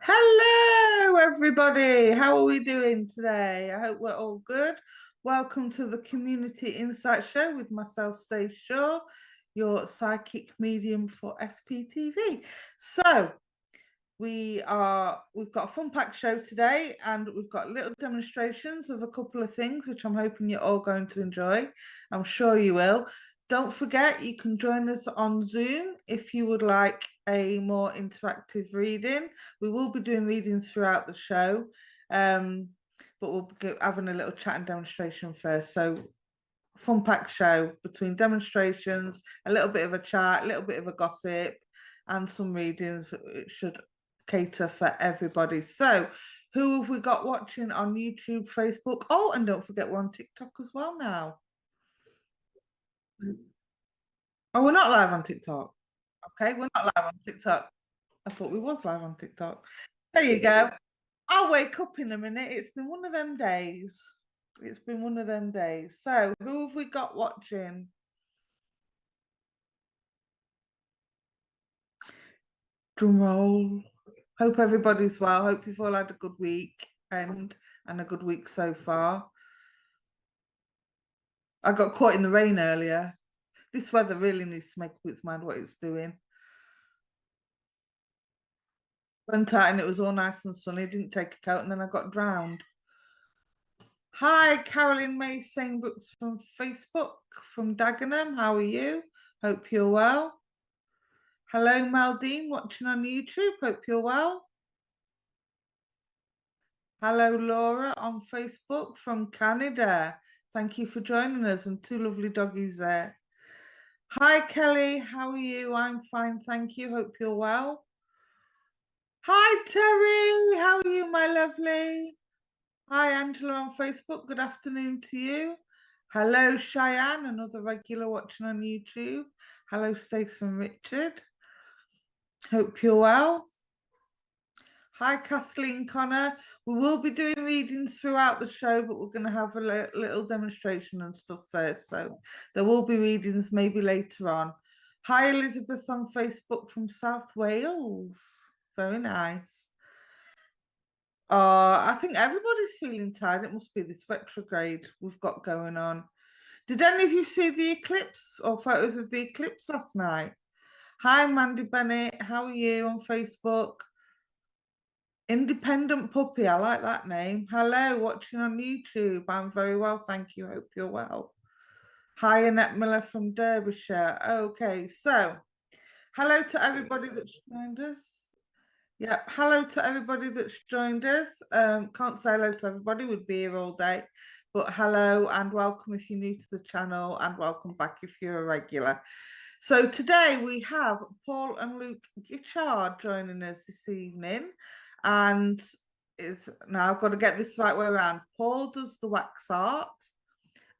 Hello, everybody. How are we doing today? I hope we're all good. Welcome to the Community Insight Show with myself, Stace Shaw, your psychic medium for SPTV. So we've got a fun packed show today, and we've got little demonstrations of a couple of things which I'm hoping you're all going to enjoy. I'm sure you will. Don't forget, you can join us on Zoom if you would like a more interactive reading. We will be doing readings throughout the show, but we'll be having a little chat and demonstration first. So fun packed show between demonstrations, a little bit of a chat, a little bit of a gossip, and some readings. It should cater for everybody. So who have we got watching on YouTube, Facebook? Oh, and don't forget we're on TikTok as well now. Oh, we're not live on TikTok. Okay, we're not live on TikTok. I thought we was live on TikTok. There you go. I'll wake up in a minute. It's been one of them days. It's been one of them days. So who have we got watching? Drum roll. Hope everybody's well. Hope you've all had a good week and a good week so far. I got caught in the rain earlier. This weather really needs to make up its mind what it's doing. Went out and it was all nice and sunny. Didn't take a coat and then I got drowned. Hi, Carolyn May Brooks from Facebook, from Dagenham. How are you? Hope you're well. Hello, Maldine, watching on YouTube. Hope you're well. Hello, Laura on Facebook from Canada. Thank you for joining us, and two lovely doggies there. Hi, Kelly. How are you? I'm fine, thank you. Hope you're well. Hi, Terry. How are you, my lovely? Hi, Angela on Facebook. Good afternoon to you. Hello, Cheyenne, another regular watching on YouTube. Hello, Stace and Richard. Hope you're well. Hi, Kathleen Connor. We will be doing readings throughout the show, but we're going to have a little demonstration and stuff first. So there will be readings maybe later on. Hi, Elizabeth on Facebook from South Wales. Very nice. I think everybody's feeling tired. It must be this retrograde we've got going on. Did any of you see the eclipse or photos of the eclipse last night? Hi, Mandy Bennett. How are you on Facebook? Independent Puppy. I like that name. Hello, watching on YouTube. I'm very well, thank you. Hope you're well. Hi, Annette Miller from Derbyshire. Okay, so hello to everybody that's joined us. Yeah, hello to everybody that's joined us. Can't say hello to everybody, we'd be here all day. But hello and welcome if you're new to the channel, and welcome back if you're a regular. So today we have Paul and Luke Gichard joining us this evening. And now I've got to get this right way around. Paul does the wax art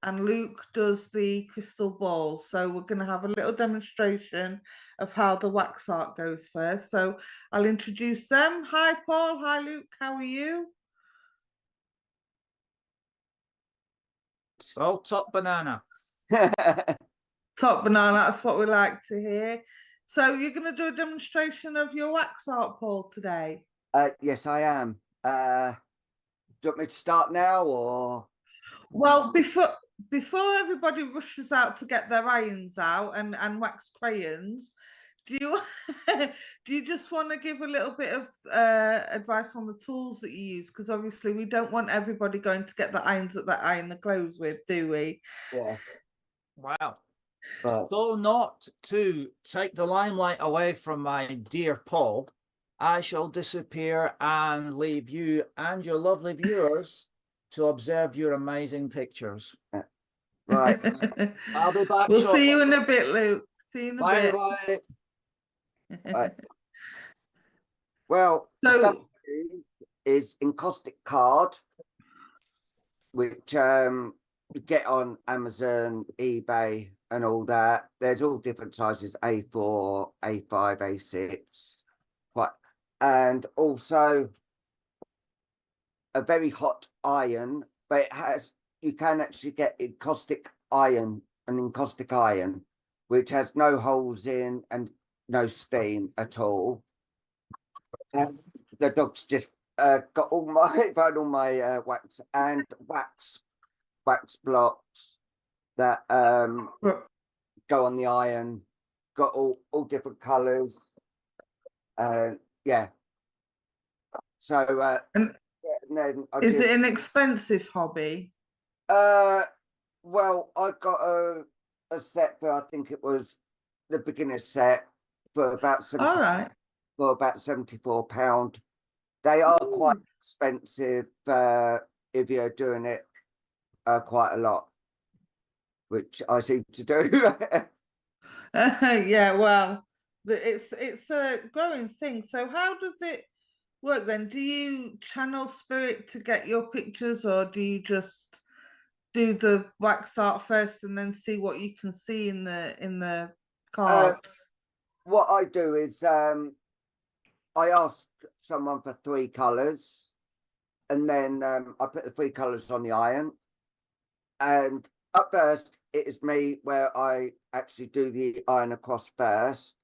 and Luke does the crystal balls. So we're going to have a little demonstration of how the wax art goes first. So I'll introduce them. Hi, Paul. Hi, Luke. How are you? Oh, top banana. Top banana. That's what we like to hear. So you're going to do a demonstration of your wax art, Paul, today? Yes, I am. Do you want me to start now, or? Well, before everybody rushes out to get their irons out and wax crayons, do you do you just want to give a little bit of advice on the tools that you use? Because obviously we don't want everybody going to get the irons that they iron the clothes with, do we? Yeah. Wow. But So not to take the limelight away from my dear Paul, I shall disappear and leave you and your lovely viewers to observe your amazing pictures. right. I'll be back We'll shortly. see you in a bit, Luke. See you in a Bye bit. bye. Right. Well, the stuff is encaustic card, which you get on Amazon, eBay, and all that. There's all different sizes: A4, A5, A6. What? And also a very hot iron, but you can actually get encaustic iron, an encaustic iron, which has no holes in and no steam at all. the dog's just got all my found all my wax and wax blocks that But- go on the iron. Got all different colours. Yeah. So And and then I is did, it an expensive hobby? well, I got a set for, I think it was the beginner set for about All right. £74. They are quite Ooh. expensive if you're doing it quite a lot, which I seem to do. Yeah, well, it's a growing thing. So how does it work then? Do you channel spirit to get your pictures, or do you just do the wax art first and then see what you can see in the cards? What I do is I ask someone for 3 colours, and then I put the 3 colours on the iron. And at first, it is me where I actually do the iron across first,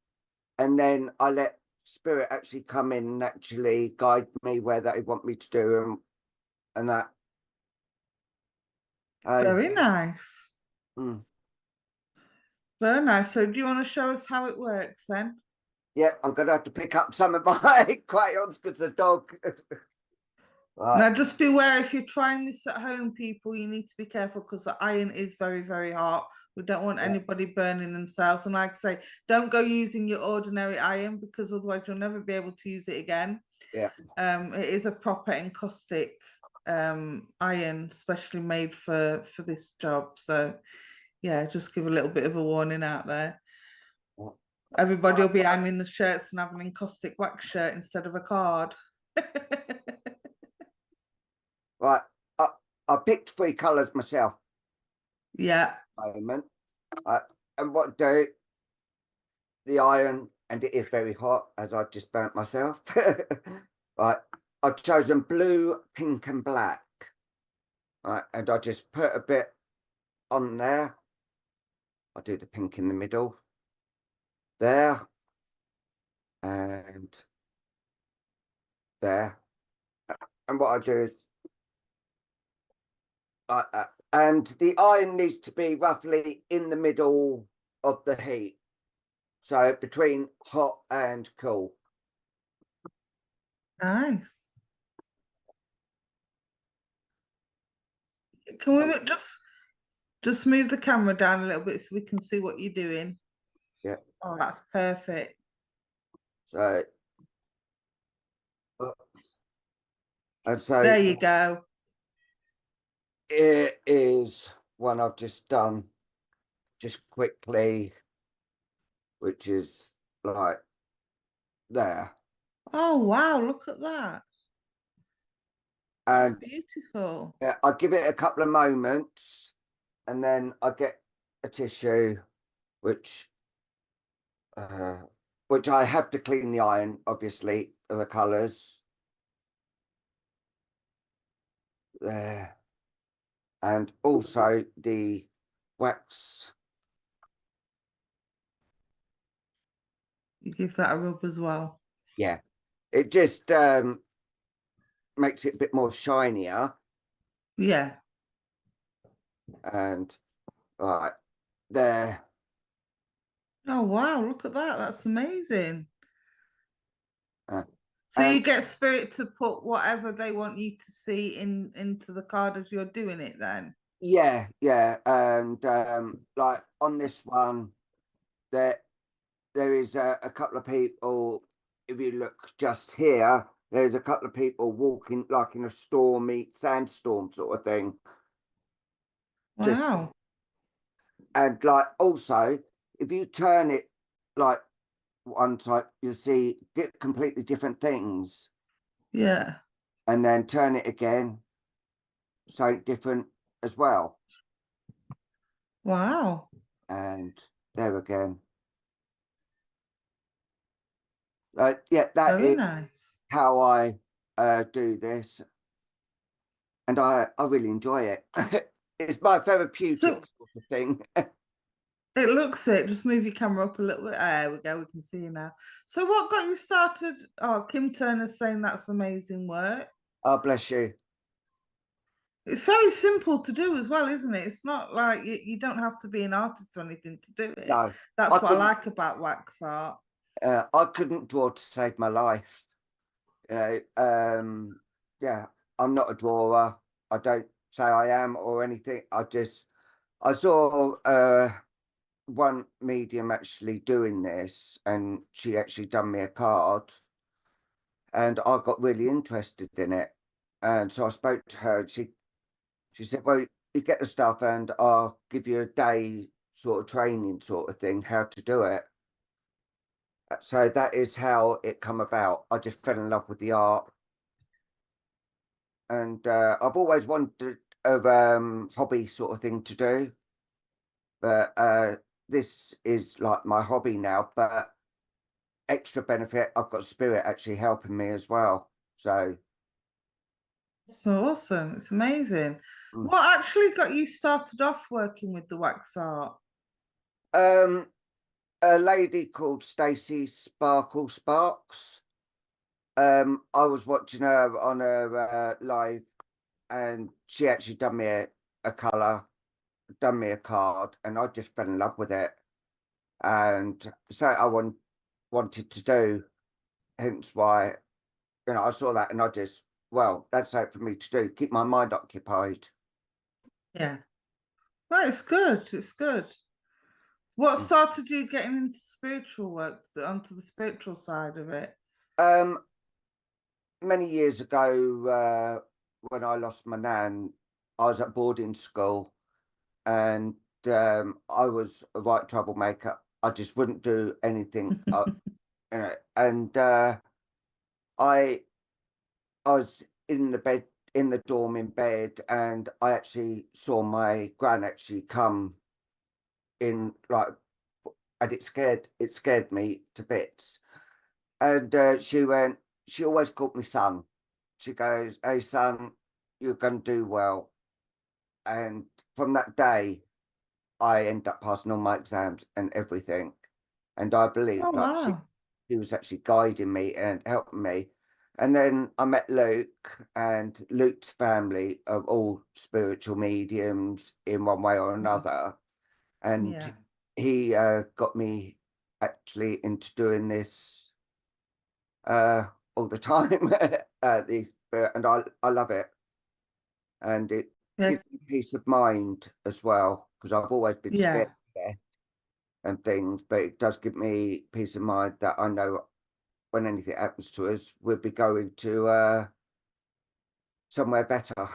and then I let spirit actually come in and actually guide me where they want me to do and that. Very nice. Mm. Very nice. So do you want to show us how it works then? Yeah, I'm gonna have to pick up some of my crayons because the dog. Right. Now, just beware if you're trying this at home, people, you need to be careful because the iron is very, very hot. We don't want anybody burning themselves. And like I say, don't go using your ordinary iron because otherwise you'll never be able to use it again. Yeah. It is a proper encaustic iron, specially made for this job. So yeah, just give a little bit of a warning out there. Everybody will be ironing the shirts and have an encaustic wax shirt instead of a card. Right. I picked 3 colours myself. Yeah. Moment. And what do the iron, and it is very hot as I just burnt myself. Right. I've chosen blue, pink, and black. Right, and I just put a bit on there. I'll do the pink in the middle. There. And there. And what I do is like that. And the iron needs to be roughly in the middle of the heat. So between hot and cool. Nice. Can we just move the camera down a little bit so we can see what you're doing? Yeah. Oh, that's perfect. So, and so There you go. it is one I've just done just quickly, which is like there. Oh, wow, look at that. And Beautiful. I give it a couple of moments and then I get a tissue, which I have to clean the iron, obviously, of the colours. There. And also the wax. You give that a rub as well. Yeah. It just makes it a bit more shinier. Yeah. And right there. Oh, wow, look at that. That's amazing. So And you get spirit to put whatever they want you to see into the card as you're doing it then? yeah, and like on this one, there is a couple of people. If you look just here, there's a couple of people walking like in a stormy sandstorm sort of thing. Wow. And like also, if you turn it like one side, you'll see completely different things, Yeah. and then turn it again, so different as well. Wow. And there again. Yeah, that Very is nice. how I do this, and I really enjoy it. It's my therapeutic So sort of thing. It looks it. Just move your camera up a little bit. There we go. We can see you now. So what got you started? Oh, Kim Turner's saying that's amazing work. Oh, bless you. It's very simple to do as well, isn't it? It's not like you don't have to be an artist or anything to do it. No, That's what I like about wax art. I couldn't draw to save my life. You know, yeah, I'm not a drawer. I don't say I am or anything. I saw one medium actually doing this, and she actually done me a card, and I got really interested in it. And so I spoke to her, and she said, well, you get the stuff and I'll give you a day sort of training sort of thing, how to do it. So that is how it come about. I just fell in love with the art. And I've always wanted a hobby sort of thing to do. But this is like my hobby now. But extra benefit, I've got Spirit actually helping me as well. So So awesome. It's amazing. What actually got you started off working with the wax art? a lady called Stacey Sparks. I was watching her on her live, and she actually done me a colour, done me a card, and I just fell in love with it. And so I wanted to do, hence why, you know, I saw that and I just, well, that's it for me to do, keep my mind occupied. Yeah. Well, it's good. It's good. What started you getting into spiritual work, onto the spiritual side of it? Many years ago, when I lost my nan, I was at boarding school, and I was a right troublemaker. I just wouldn't do anything, you know, and I was in the bed, in the dorm in bed, and I actually saw my gran actually come in, like, and it scared me to bits. And she always called me son. She goes, hey son, you're gonna do well. And from that day I end up passing all my exams and everything. And I believe Oh, like wow. she was actually guiding me and helping me. And then I met Luke, and Luke's family are all spiritual mediums in one way or another. And Yeah. he got me actually into doing this all the time. And I love it. And it Yeah. gives me peace of mind as well, because I've always been Yeah. scared of death and things, but it does give me peace of mind that I know when anything happens to us, we'll be going to somewhere better.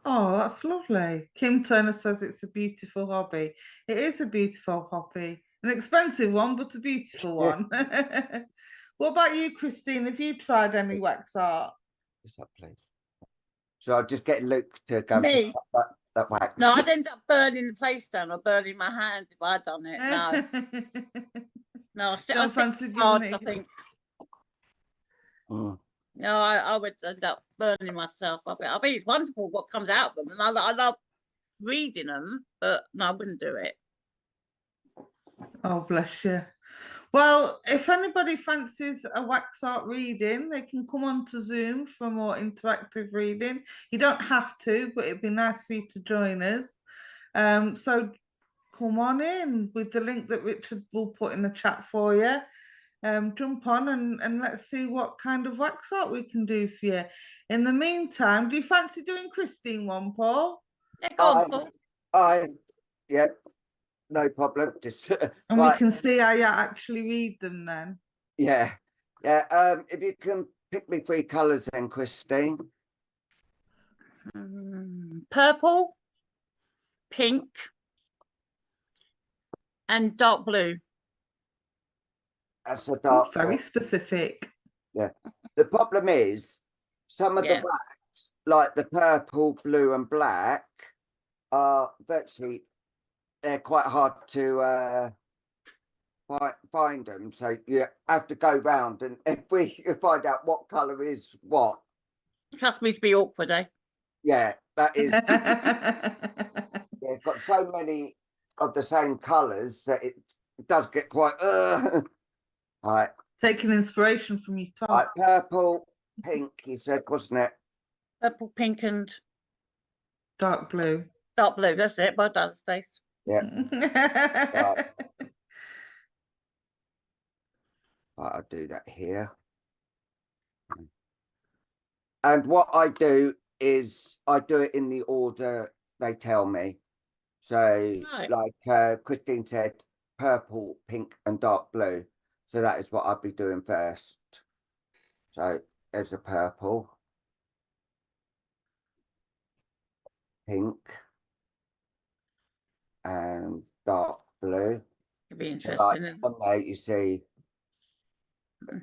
Oh, that's lovely. Kim Turner says it's a beautiful hobby. It is a beautiful hobby. An expensive one, but a beautiful one. What about you, Christine? Have you tried any wax art? What's that, please? So I'll just get Luke to go and pick Me? up that wax. No, I'd end up burning the place down or burning my hand if I'd done it. No, no, Don't I fancy think giving hard, it. I think. Mm. No, I would end up burning myself. I think it's wonderful what comes out of them, and I love reading them, but no, I wouldn't do it. Oh, bless you. Well, if anybody fancies a wax art reading, they can come on to Zoom for more interactive reading. You don't have to, but it'd be nice for you to join us. So come on in with the link that Richard will put in the chat for you. Jump on and let's see what kind of wax art we can do for you. In the meantime, do you fancy doing Christine one, Paul? Yeah, go on, Paul. Yeah, no problem. Just And right. we can see how you actually read them then. Yeah. If you can pick me 3 colours then, Christine. Purple, pink, and dark blue. That's a dark. Very specific. Yeah. The problem is some of the wax, like the purple, blue, and black, are virtually, they're quite hard to find them. So you have to go round, and if we find out what colour is what. Trust me to be awkward, eh? Yeah, that is. Yeah, got so many of the same colours that it does get quite right. Taking inspiration from your top. Right, purple, pink, you said, wasn't it? Purple, pink, and Dark blue. dark blue. That's it. Well done, Stace. Yeah. Right. Right, I'll do that here. And what I do is I do it in the order they tell me. So Right. like Christine said, purple, pink and dark blue. So that is what I'll be doing first. So there's a purple, pink and dark blue. It'd be So like interesting. on there you see,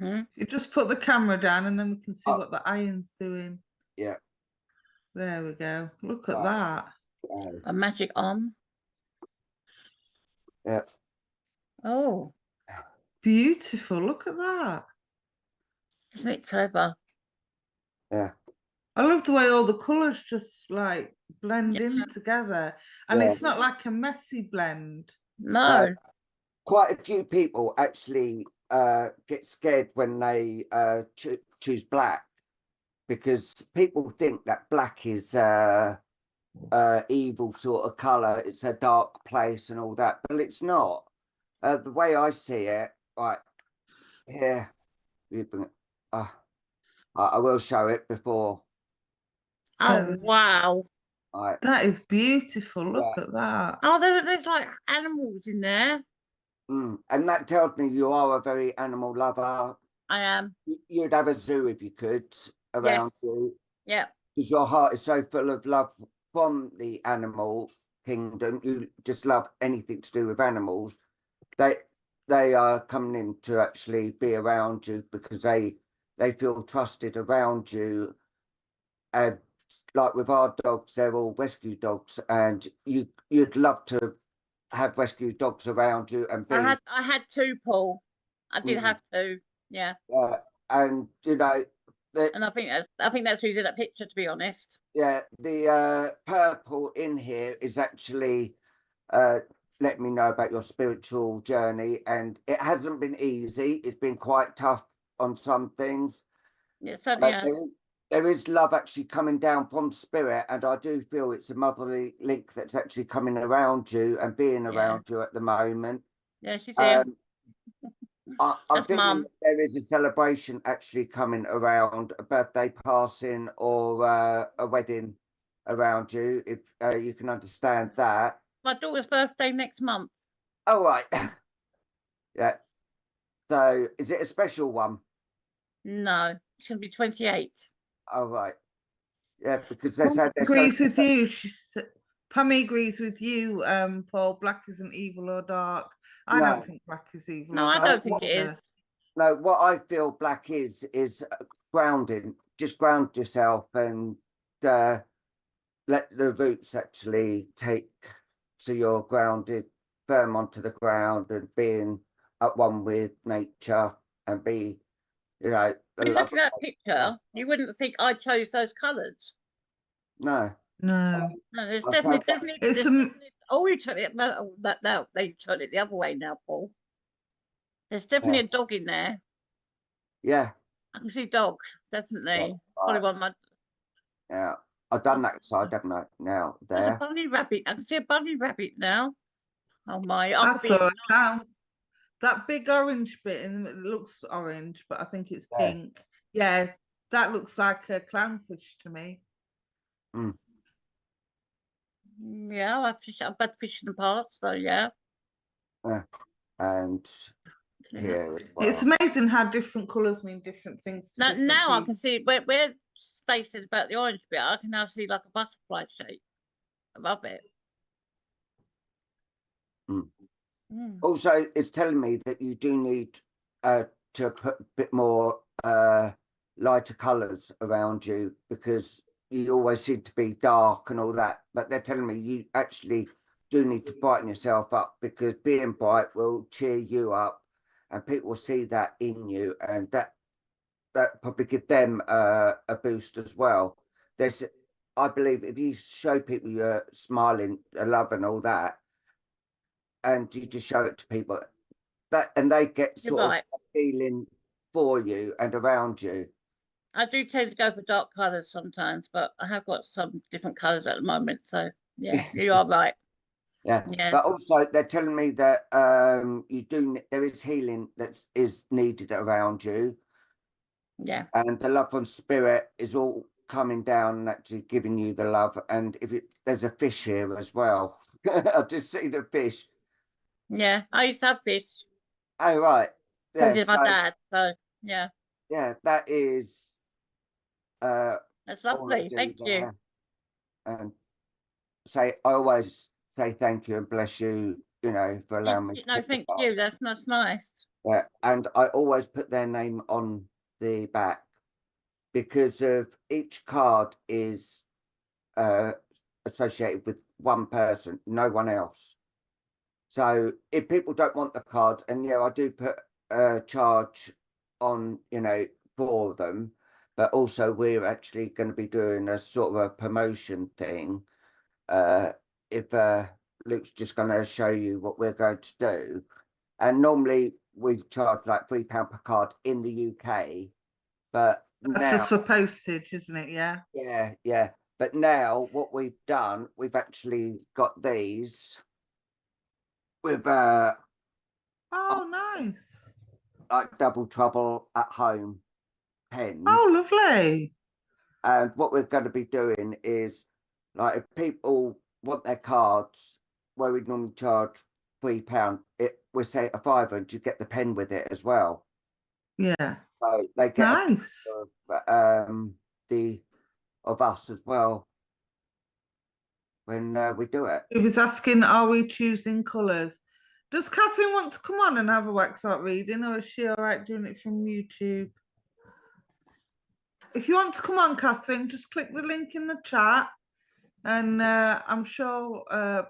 You just put the camera down and then we can see Oh. what the iron's doing. yeah. There we go. Look at Right. that. A magic arm. Yeah. Oh, Beautiful. Look at that. isn't it clever? Yeah. I love the way all the colours just like blend Yeah. in together. And Yeah. it's not like a messy blend. No. Quite a few people actually get scared when they choose black, because people think that black is evil sort of color. It's a dark place and all that, but it's not. The way I see it, right here, you bring it, I will show it before. Oh, wow. Right. That is beautiful. Look Yeah. at that. Oh, there's like animals in there. And that tells me you are a very animal lover. I am. You'd have a zoo if you could around you, Yeah. because your heart is so full of love from the animal kingdom. You just love anything to do with animals. They are coming in to actually be around you because they feel trusted around you. And like with our dogs, they're all rescue dogs, and you'd love to have rescue dogs around you and be. I had two, Paul. I did have two. Yeah. And you know, And I think that's who's in that picture, to be honest. yeah, the purple in here is actually let me know about your spiritual journey, and it hasn't been easy. It's been quite tough on some things. Yeah, certainly. There is love actually coming down from spirit, and I do feel it's a motherly link that's actually coming around you and being around you at the moment. Yeah, she's here. I'm That's thinking Mum. there is a celebration actually coming around, a birthday passing or a wedding around you, if you can understand that. My daughter's birthday next month. Oh, right. Yeah. So is it a special one? No, it's going to be 28. Oh, right. Yeah, because they said they're Agrees with you. Pammy agrees with you, Paul. Black isn't evil or dark. I don't think black is evil. No, or I dark don't think it either. is. No, what I feel black is grounding. Just ground yourself and let the roots actually take, so you're grounded firm onto the ground and being at one with nature and be, you know. When you look at that picture, you wouldn't think I chose those colours. No. No. No, there's I definitely, found definitely. It's Oh, you turned it. No, that they turned it the other way now, Paul. There's definitely a dog in there. Yeah. I can see dog, definitely. Probably one of my. Yeah, I've done that side, haven't I? Now There's a there. bunny rabbit. I can see a bunny rabbit now. Oh my! I saw a clown. That big orange bit in it looks orange, but I think it's pink. Yeah, that looks like a clownfish to me. Yeah, I've had fish in the past, so yeah. And here as well. It's amazing how different colours mean different things. To different Now I people. can see where Stace said about the orange bit. I can now see like a butterfly shape above it. Also, it's telling me that you do need to put a bit more lighter colours around you, because you always seem to be dark and all that. But they're telling me you actually do need to brighten yourself up, because being bright will cheer you up, and people will see that in you, and that probably give them a boost as well. I believe if you show people you're smiling, love and all that, and you just show it to people and they get You're sort right. of a feeling for you and around you. I do tend to go for dark colours sometimes, but I have got some different colours at the moment. So yeah, you are right. Yeah. Yeah. But also they're telling me that there is healing that is needed around you, Yeah. and the love from spirit is all coming down and actually giving you the love. And there's a fish here as well. I've just seen a fish. Yeah. I used to have fish. Oh right. So Yeah, did my dad. So yeah. yeah, that is That's all I lovely. do Thank you. there. And I always say thank you and bless you, for allowing me to No, pick the thank card. you. That's nice. Yeah, and I always put their name on the back because of each card is associated with one person, no one else. So if people don't want the cards, and yeah, I do put a charge on, for them, but also we're actually going to be doing a sort of a promotion thing. If Luke's just going to show you what we're going to do, and normally we charge like £3 per card in the UK, but That's now, just for postage, isn't it? Yeah. yeah. But now what we've done, we've actually got these with Oh, nice. like Double Trouble at Home pens. Oh, lovely. And what we're going to be doing is, like, if people want their cards, where we normally charge £3, we say a £5, and you get the pen with it as well. Yeah. So they get Nice. of us as well when we do it. He was asking, are we choosing colours? Does Catherine want to come on and have a wax art reading, or is she all right doing it from YouTube? If you want to come on, Catherine, just click the link in the chat, and I'm sure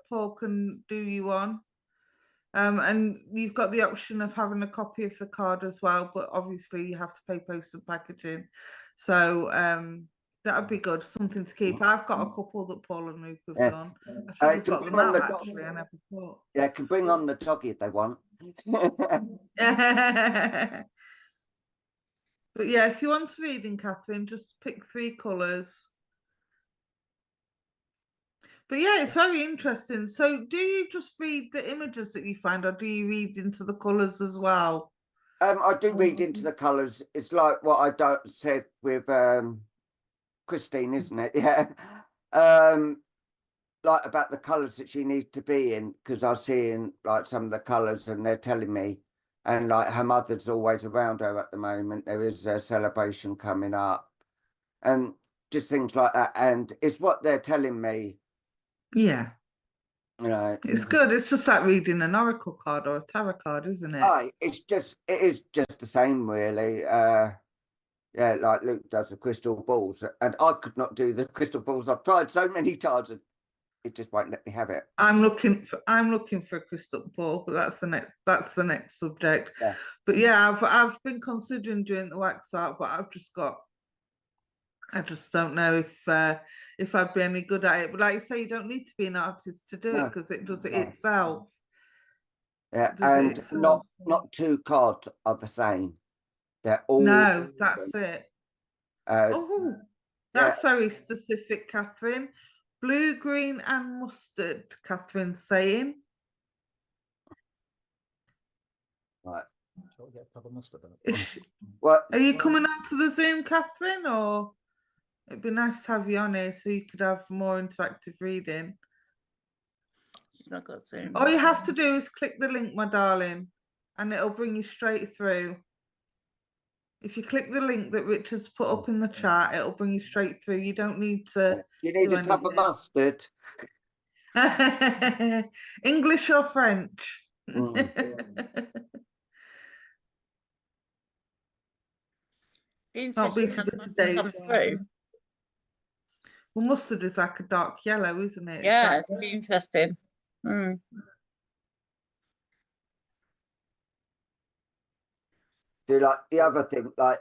Paul can do you one. And you've got the option of having a copy of the card as well, but obviously you have to pay post and packaging. So that'd be good, something to keep. I've got a couple that Paul and Luke have done. I should have got them out actually. I never thought. Yeah, can bring on the doggy if they want. But yeah, if you want reading, Catherine, just pick 3 colours. But yeah, it's very interesting. So do you just read the images that you find, or do you read into the colours as well? I do read into the colours. It's like what I said with Christine, isn't it? Yeah. Like about the colours that she needs to be in, because I was seeing like some of the colours and they're telling me, and like her mother's always around her at the moment. There is a celebration coming up and just things like that. And it's what they're telling me. Yeah. It's good. It's just like reading an oracle card or a tarot card, isn't it? It is just the same, really. Yeah, like Luke does the crystal balls, and I could not do the crystal balls. I've tried so many times, and it just won't let me have it. I'm looking for a crystal ball, but that's the next subject. Yeah. But yeah, I've been considering doing the wax art, but I just don't know if I'd be any good at it. But like you say, you don't need to be an artist to do it, because it does it itself. Yeah, and not 2 cards are the same. They're all that's it. yeah. That's very specific, Catherine. Blue, green, and mustard, Catherine's saying. Right. What? Are you coming on to the Zoom, Catherine, or it'd be nice to have you on here so you could have more interactive reading? She's not got Zoom. All you have to do is click the link, my darling, and it'll bring you straight through. If you click the link that Richard's put up in the chat, it'll bring you straight through. You don't need to. You need a tub of mustard. English or French? Not beat a bit of Dave. Well, mustard is like a dark yellow, isn't it? Yeah, it's really interesting. Mm. Do like the other thing, like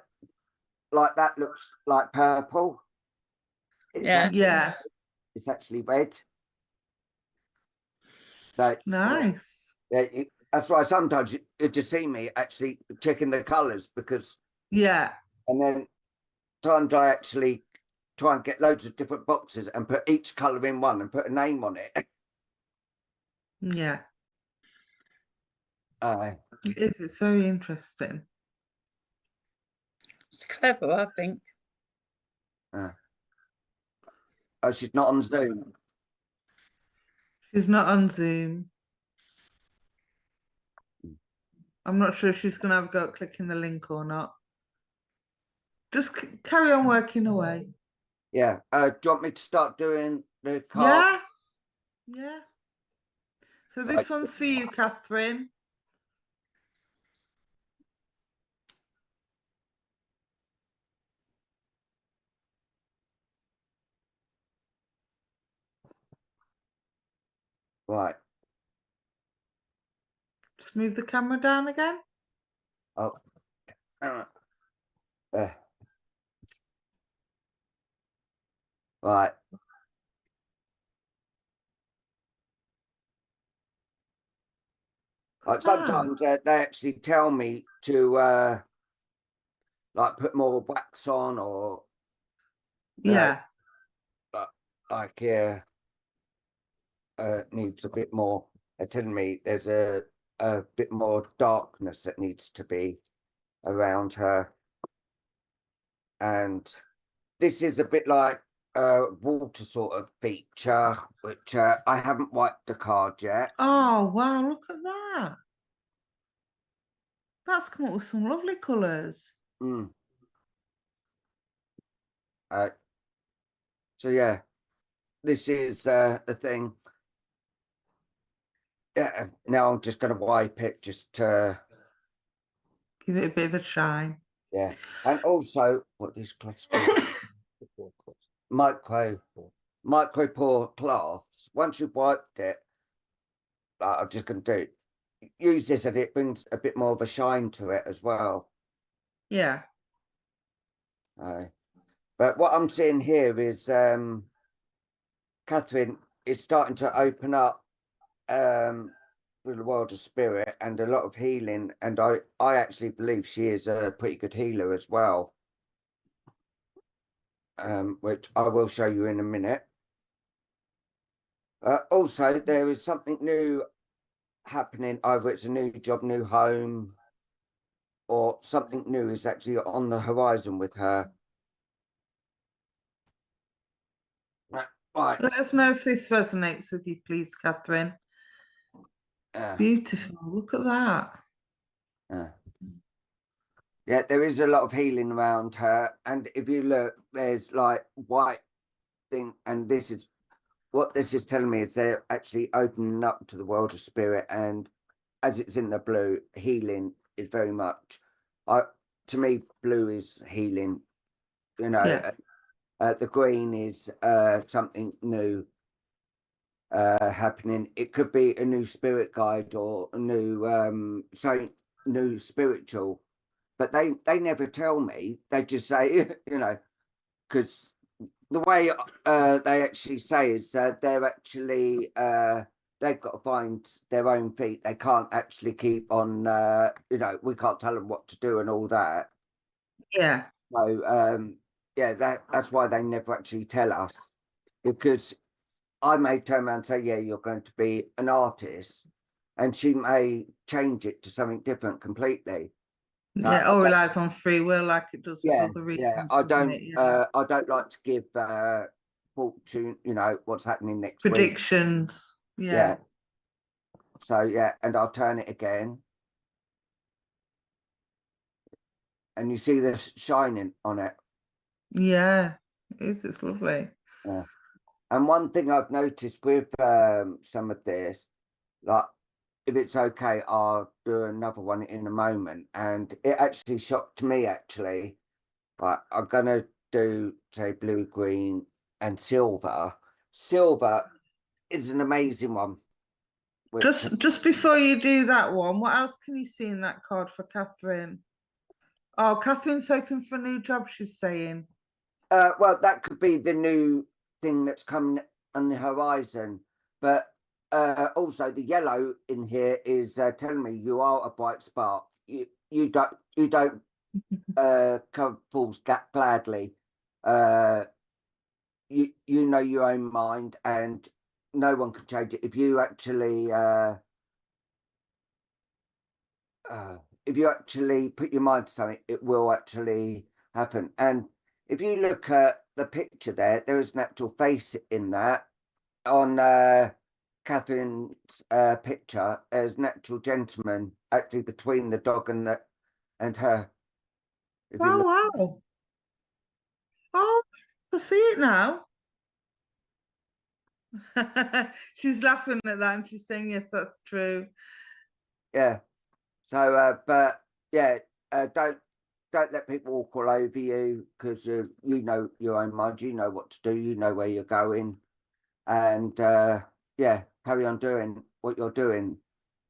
that looks like purple. Yeah. It's actually red. So, nice. Yeah, that's why sometimes you just see me actually checking the colours because, Yeah. and then times I actually try and get loads of different boxes and put each colour in one and put a name on it. Yeah. Uh, It is. It's very interesting. It's clever, I think. oh, she's not on Zoom. She's not on Zoom. I'm not sure if she's going to have a go at clicking the link or not. Just carry on working away. Yeah. Do you want me to start doing the card? Yeah. Yeah. So this Right. one's for you, Catherine. Right. Just move the camera down again. Oh. Right. Like sometimes they actually tell me to like put more wax on or Yeah. like needs a bit more. They're telling me there's a bit more darkness that needs to be around her, and this is a bit like a water sort of feature, which I haven't wiped the card yet. Oh, wow. Look at that. That's come up with some lovely colours. Mm. So yeah, this is the thing. Yeah, now I'm just going to wipe it just to Give it a bit of a shine. yeah, and also what these cloths called micro pore cloths. Once you've wiped it, I'm just going to use this, and it brings a bit more of a shine to it as well. Yeah. But what I'm seeing here is Catherine is starting to open up with the world of spirit and a lot of healing, and I actually believe she is a pretty good healer as well, which I will show you in a minute. Also, there is something new happening. Either it's a new job, new home, or something new is actually on the horizon with her. Right. Let us know if this resonates with you, please, Catherine. Beautiful. Look at that. Yeah, there is a lot of healing around her, and if you look, there's like white thing, and this is what this is telling me is they're actually opening up to the world of spirit, and as it's in the blue, healing is very much. To me, blue is healing. You know, Yeah. the green is something new happening. It could be a new spirit guide or a new something new spiritual, but they never tell me. They just say, you know, because the way they actually say is they're actually they've got to find their own feet. They can't actually keep on you know, we can't tell them what to do and all that. Yeah. So yeah, that's why they never actually tell us, because I may turn around and say, yeah, you're going to be an artist, and she may change it to something different completely. Yeah, it all relies on free will, like it does with other reasons. Yeah, I don't like to give fortune, you know, what's happening next week. Predictions. Yeah. So yeah, and I'll turn it again, and you see this shining on it. Yeah, it is. It's lovely. Yeah. And one thing I've noticed with some of this, like, if it's okay, I'll do another one in a moment. And it actually shocked me, actually. But I'm gonna do, say, blue, green, and silver. Silver is an amazing one. Just before you do that one, what else can you see in that card for Catherine? Oh, Catherine's hoping for a new job, she's saying. Well, that could be the new thing that's coming on the horizon. But Also, the yellow in here is telling me you are a bright spark. You don't come fools gladly. You know your own mind, and no one can change it. If you actually put your mind to something, it will actually happen. And if you look at the picture there is an actual face in that. On Catherine's picture, there's an actual gentleman actually between the dog and her. If you Oh, look, wow. Oh, I see it now. She's laughing at that and she's saying, yes, that's true. yeah. So, but yeah, don't let people walk all over you, because you know your own mind. You know what to do. You know where you're going, and yeah, carry on doing what you're doing,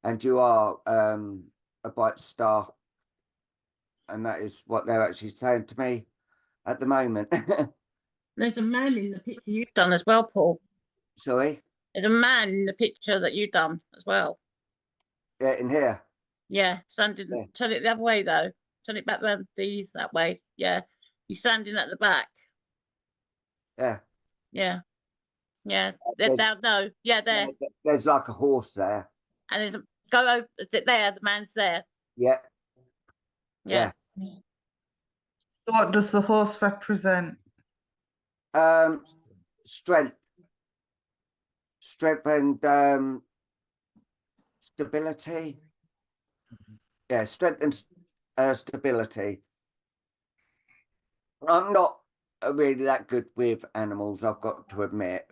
and you are a bright star, and that is what they're actually saying to me at the moment. There's a man in the picture you've done as well, Paul. Sorry, There's a man in the picture that you've done as well. yeah, in here. Yeah, standing. Yeah. Turn it the other way though. Turn it back round these that way. Yeah, you're standing at the back. Yeah, Yeah, yeah. There, there's, down. No, yeah, there. there's like a horse there. And there's a go over. Is it there? The man's there. Yeah, Yeah. What does the horse represent? strength and stability. Yeah, strength and stability. I'm not really that good with animals, I've got to admit.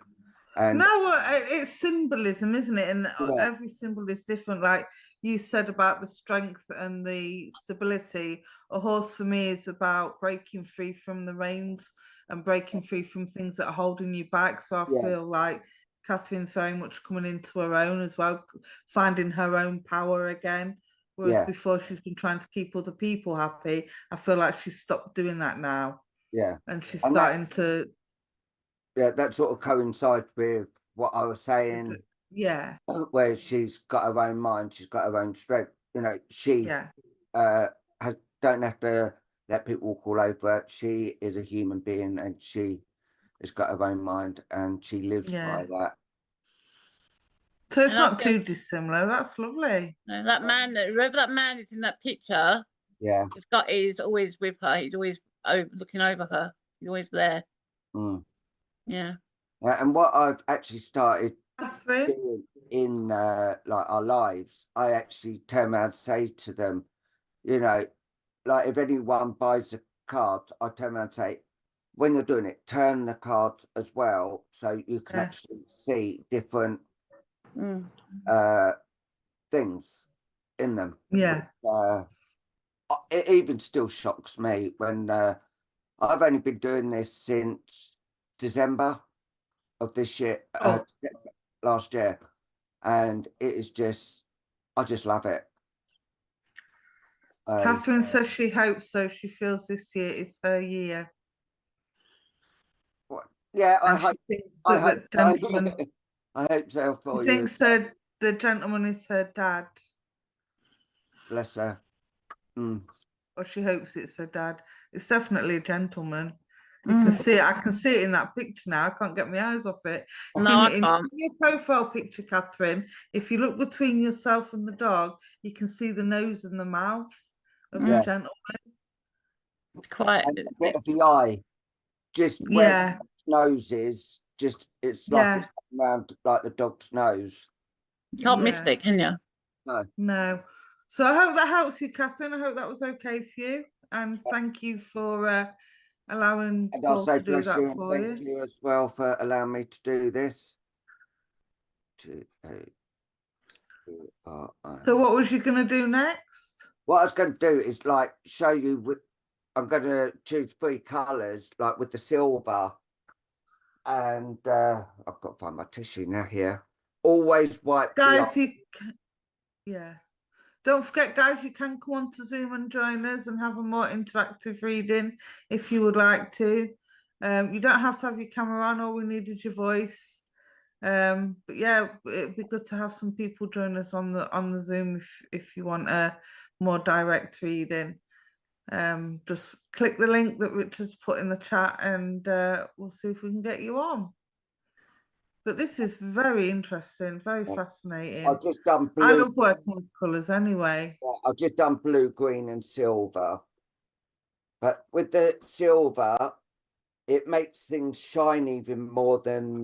And no, it's symbolism, isn't it? And yeah, every symbol is different. Like you said about the strength and the stability, a horse for me is about breaking free from the reins and breaking free from things that are holding you back. So I yeah, feel like Catherine's very much coming into her own as well, finding her own power again. Whereas yeah, before she's been trying to keep other people happy. I feel like she's stopped doing that now. yeah. And she's And starting to, yeah, that sort of coincides with what I was saying, yeah, where she's got her own mind, she's got her own strength. You know, she yeah, don't have to let people walk all over her. She is a human being, and she has got her own mind, and she lives by yeah. that. So it's And I not feel too dissimilar. That's lovely. that man, whoever that man is in that picture, Yeah. he's always with her. He's always looking over her. He's always there. Mm. Yeah. And what I've actually started Catherine, doing in like our lives, I actually turn around and say to them, you know, like if anyone buys a card, I turn around and say, when you're doing it, turn the card as well, so you can Yeah. actually see different Mm. things in them. yeah. It even still shocks me when I've only been doing this since December of this year, Oh. last year, and it is just, I just love it. Catherine says she hopes so. She feels this year is her year. Yeah, I And hope. she thinks I that hope. the gentleman, I hope so for she you. thinks that the gentleman is her dad, Bless her. Mm. or she hopes it's her dad. It's definitely a gentleman. You Mm. can see it. I can see it in that picture now. I can't get my eyes off it. No, I In can't. your profile picture, Catherine, if you look between yourself and the dog, you can see the nose and the mouth of the Yeah. gentleman. It's quite. And a bit of the eye, just where Yeah, the nose is. Just it's like yeah, it's around like the dog's nose. You can't miss yeah. it, can you? No. No. So I hope that helps you, Catherine. I hope that was okay for you. And thank you for allowing And I'll Paul say to do bless that you and for thank you. you as well for allowing me to do this. So what was you going to do next? What I was going to do is like show you. I'm going to choose 3 colours, like with the silver, and I've got to find my tissue now here. Always wipe the eye. Guys, yeah. Don't forget, guys, you can come on to Zoom and join us and have a more interactive reading if you would like to. You don't have to have your camera on. All we need is your voice. But yeah, it'd be good to have some people join us on the Zoom if you want a more direct reading. Just click the link that Richard's put in the chat, and we'll see if we can get you on. But this is very interesting, very fascinating. I've just done blue. I love working with colours anyway. I've just done blue, green, and silver. But with the silver, it makes things shine even more than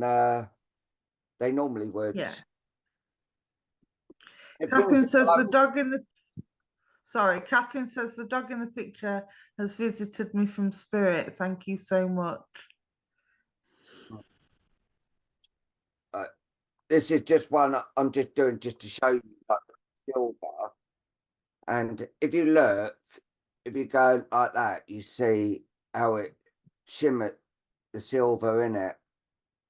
they normally would. Yeah. It Catherine brings says life. the dog in the Catherine says the dog in the picture has visited me from spirit. Thank you so much. This is just one I'm just doing just to show you like silver. And if you look, if you go like that, you see how it shimmered the silver in it.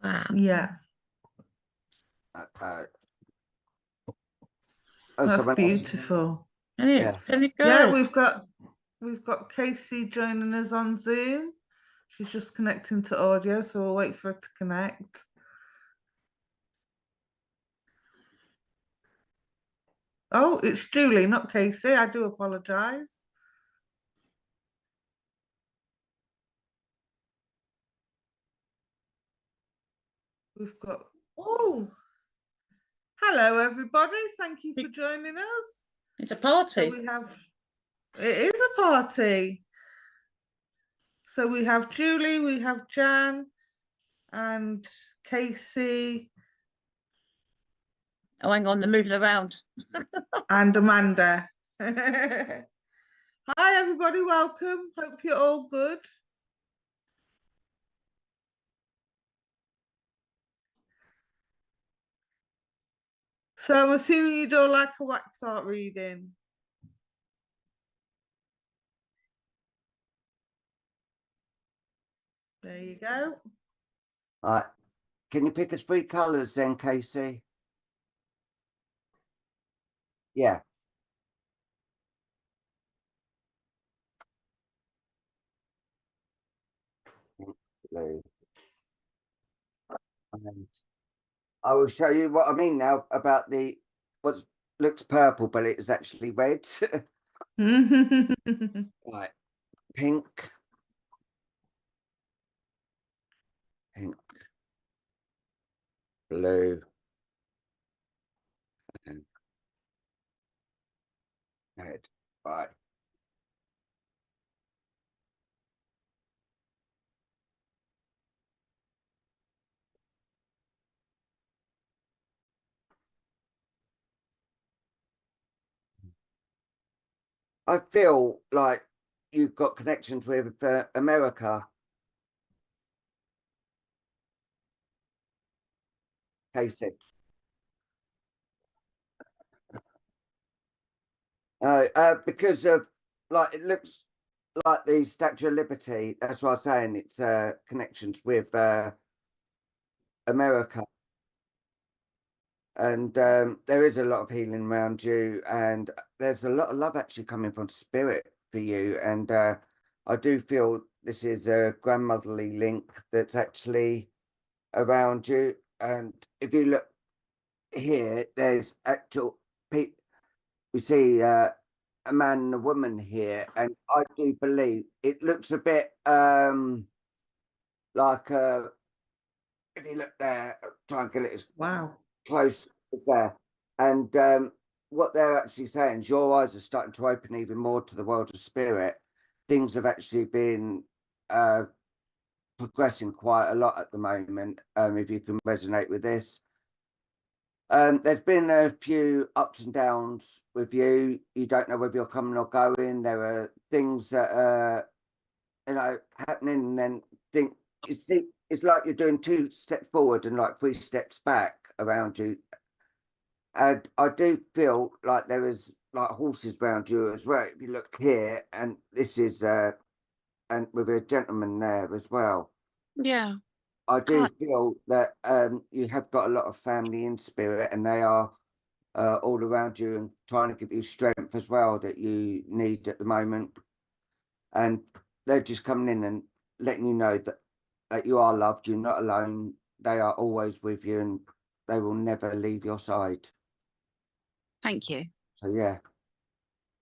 Wow. Yeah, Oh, that's someone else- beautiful. Yeah. Yeah, we've got Casey joining us on Zoom. She's just connecting to audio, so we'll wait for her to connect. Oh, it's Julie, not Casey. I do apologise. We've got, oh, hello everybody. Thank you for joining us. It's a So party. we have, it is a party. So we have Julie, we have Jan and Casey Oh, hang on, they're moving around. and Amanda. Hi everybody, welcome. Hope you're all good. So I'm assuming you don't like a wax art reading. There you go. All right. Can you pick us 3 colours then, Casey? Yeah. Blue. And I will show you what I mean now about the what looks purple, but it is actually red. Right. Pink. Pink. Blue. And red. Right. I feel like you've got connections with America. Casey. Because of like it looks like the Statue of Liberty. That's what I'm saying. It's connections with America. And there is a lot of healing around you, and there's a lot of love actually coming from spirit for you. And I do feel this is a grandmotherly link that's actually around you. And if you look here, there's actual people. We see a man and a woman here, and I do believe it looks a bit like if you look there, try and get it as Wow. close as there. And what they're actually saying is your eyes are starting to open even more to the world of spirit. Things have actually been progressing quite a lot at the moment, if you can resonate with this. There's been a few ups and downs with you. You don't know whether you're coming or going. There are things that are, happening, and then it's like you're doing 2 steps forward and like 3 steps back around you. And I do feel like there is like horses around you as well. If you look here, and this is and with a gentleman there as well. Yeah. I do feel that you have got a lot of family in spirit, and they are all around you and trying to give you strength as well that you need at the moment. And they're just coming in and letting you know that you are loved, you're not alone, they are always with you and they will never leave your side. Thank you. So yeah,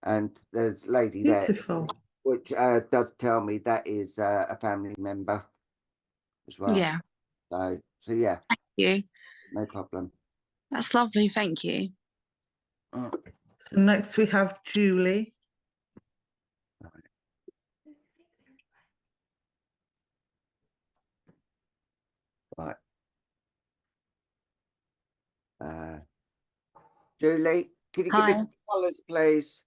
and there's a lady there, Beautiful. which does tell me that is a family member as well. Yeah. So yeah, Thank you. no problem. That's lovely. Thank you. Mm. So next we have Julie. Right. Julie, can you give Hi. me the colours, please?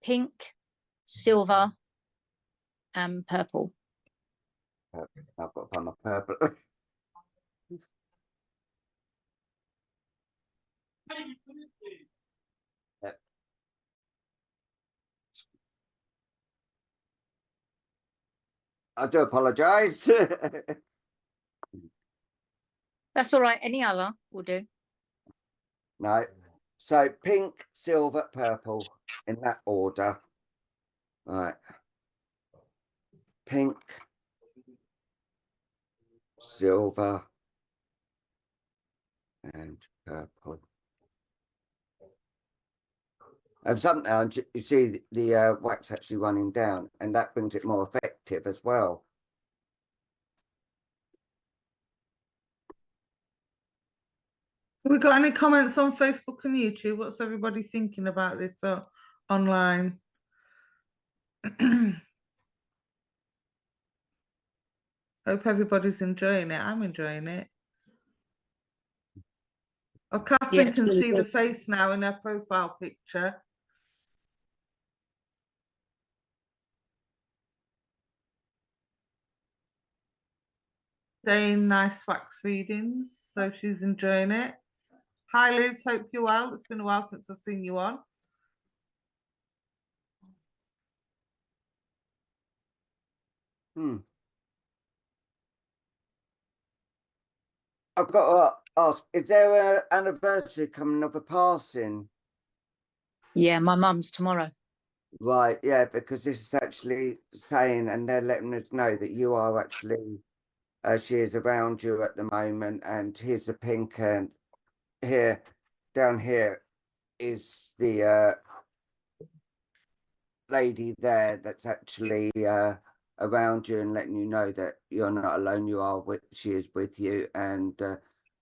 Pink, silver, and purple. I've got to find my purple. Yep. I do apologise. That's all right. Any other will do. No. So pink, silver, purple in that order. Right. Pink, silver, and purple. And sometimes you see the wax actually running down, and that brings it more effective as well. Have we got any comments on Facebook and YouTube? What's everybody thinking about this online? Hope everybody's enjoying it. I'm enjoying it. Oh, Catherine it's can really see good. the face now in her profile picture. Saying nice wax readings, so she's enjoying it. Hi Liz, hope you're well. It's been a while since I've seen you on. I've got to ask, is there an anniversary coming of a passing? Yeah, my mum's tomorrow. Right, yeah, because this is actually saying, and they're letting us know that you are actually, she is around you at the moment, and here's the pink, and here, down here is the lady there that's actually around you and letting you know that you're not alone, you are with, she is with you, and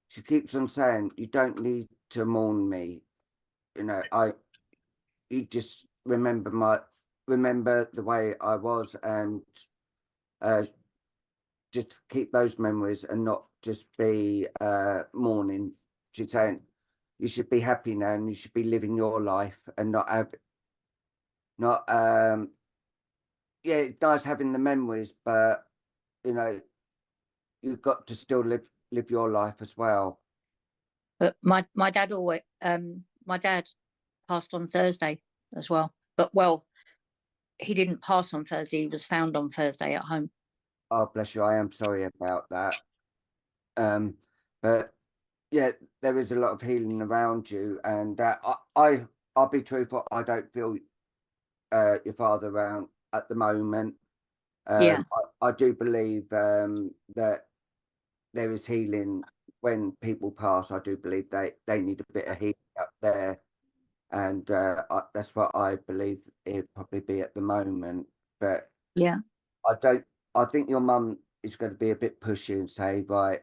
she keeps on saying, you don't need to mourn me, you know, you just remember the way I was, and just keep those memories and not just be mourning. She's saying you should be happy now and you should be living your life and not yeah, it does having the memories, but you know, you've got to still live your life as well. But my dad always my dad passed on Thursday as well. But well, he didn't pass on Thursday. He was found on Thursday at home. Oh, bless you. I am sorry about that. But yeah, there is a lot of healing around you, and I'll be truthful. I don't feel your father around at the moment. Yeah. I do believe that there is healing when people pass. I do believe they need a bit of healing up there, and that's what I believe it'd probably be at the moment. But Yeah. I think your mum is going to be a bit pushy and say, right,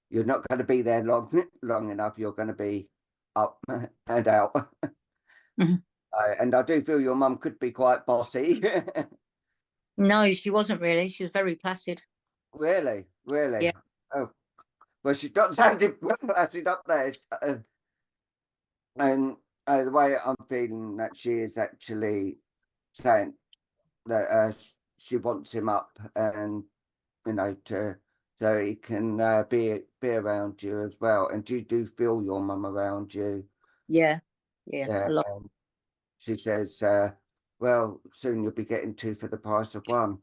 you're not going to be there long enough. You're going to be up and out. Mhm. And I do feel your mum could be quite bossy. No, she wasn't really. She was very placid. Really? Yeah. Oh, well, she's not sounding placid up there. And the way I'm feeling that she is actually saying that she wants him up, and you know, so he can be around you as well. And you do feel your mum around you. Yeah. Yeah. Yeah. A lot. And she says, well, soon you'll be getting two for the price of one.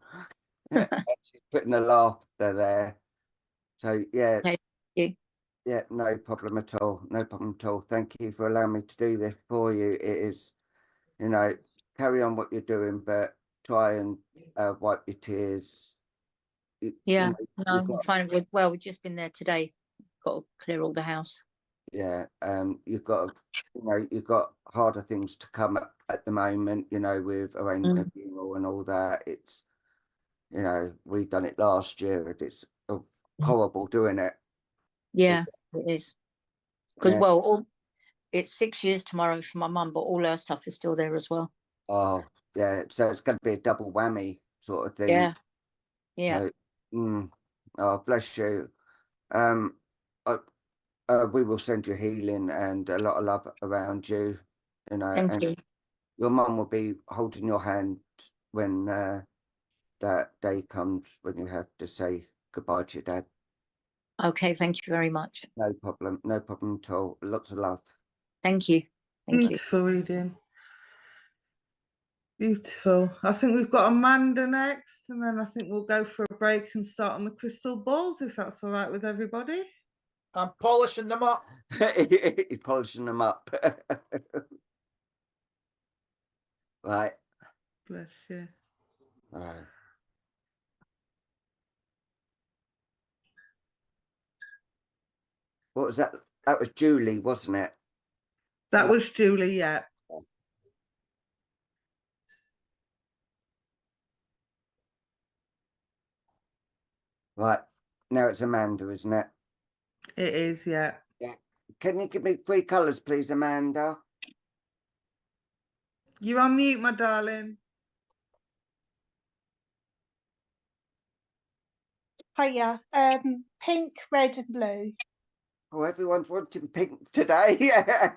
And she's putting a laughter there. So yeah. Okay. Thank you. Yeah, no problem at all. No problem at all. Thank you for allowing me to do this for you. It is, you know, carry on what you're doing, but try and wipe your tears, Yeah, know, no, you've we're got, fine. Well, we've just been there today. Got to clear all the house. yeah, you've got, you know, you've got harder things to come at the moment, you know, with arranging a funeral and all that. It's, you know, we done it last year and it's horrible doing it. Yeah, it is. Because Yeah. well, it's 6 years tomorrow for my mum, but all her stuff is still there as well. Oh, yeah. So it's going to be a double whammy sort of thing. Yeah, yeah. So, oh, bless you. We will send you healing and a lot of love around you, you know, Thank and you. your mum will be holding your hand when that day comes when you have to say goodbye to your dad. Okay, thank you very much. No problem at all. Lots of love. Thank you. Thank you. Beautiful reading. Beautiful. I think we've got Amanda next, and then I think we'll go for a break and start on the crystal balls, if that's all right with everybody. I'm polishing them up. He's polishing them up. Right. Bless you. Right. What was that? That was Julie, wasn't it? That was Julie, yeah. Right. Now it's Amanda, isn't it? It is, yeah. Yeah. Can you give me 3 colours, please, Amanda? You're on mute, my darling. Hiya. Pink, red, and blue. Oh, everyone's wanting pink today. Yeah.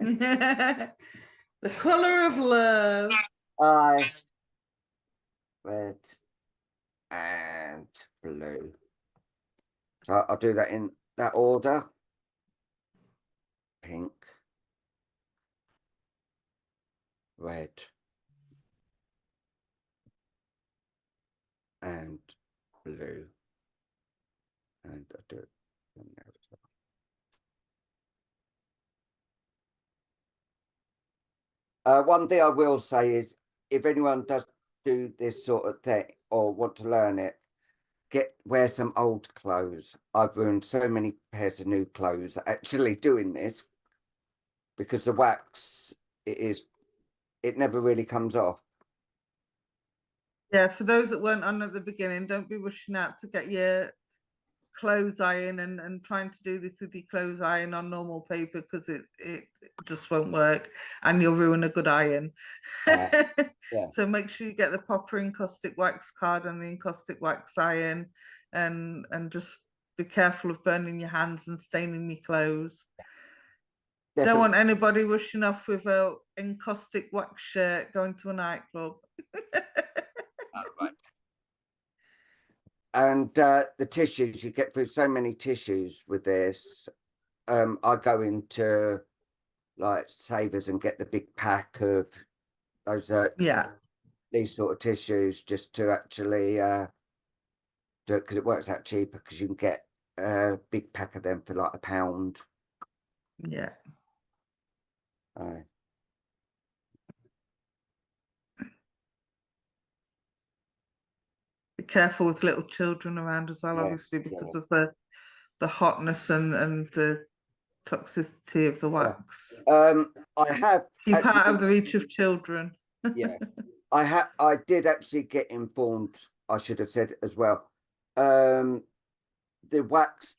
The colour of love. Aye. Red and blue. So I'll do that in that order. Pink, red, and blue. And I'll do it from there as well. One thing I will say is if anyone does do this sort of thing or want to learn it, wear some old clothes. I've ruined so many pairs of new clothes actually doing this because the wax it never really comes off. Yeah, for those that weren't on at the beginning, don't be rushing out to get your clothes iron and trying to do this with your clothes iron on normal paper, because it just won't work and you'll ruin a good iron. Yeah. So make sure you get the proper encaustic wax card and the encaustic wax iron, and just be careful of burning your hands and staining your clothes. Definitely. Don't want anybody rushing off with a encaustic wax shirt going to a nightclub. Right. And the tissues, you get through so many tissues with this. I go into like Savers and get the big pack of those Yeah. these sort of tissues just to actually do it, because it works out cheaper because you can get a big pack of them for like £1. Yeah. Be careful with little children around as well, Yeah, obviously, because yeah. of the hotness and the toxicity of the wax. I have Keep actually out of the reach of children. yeah, I did actually get informed, I should have said as well. The wax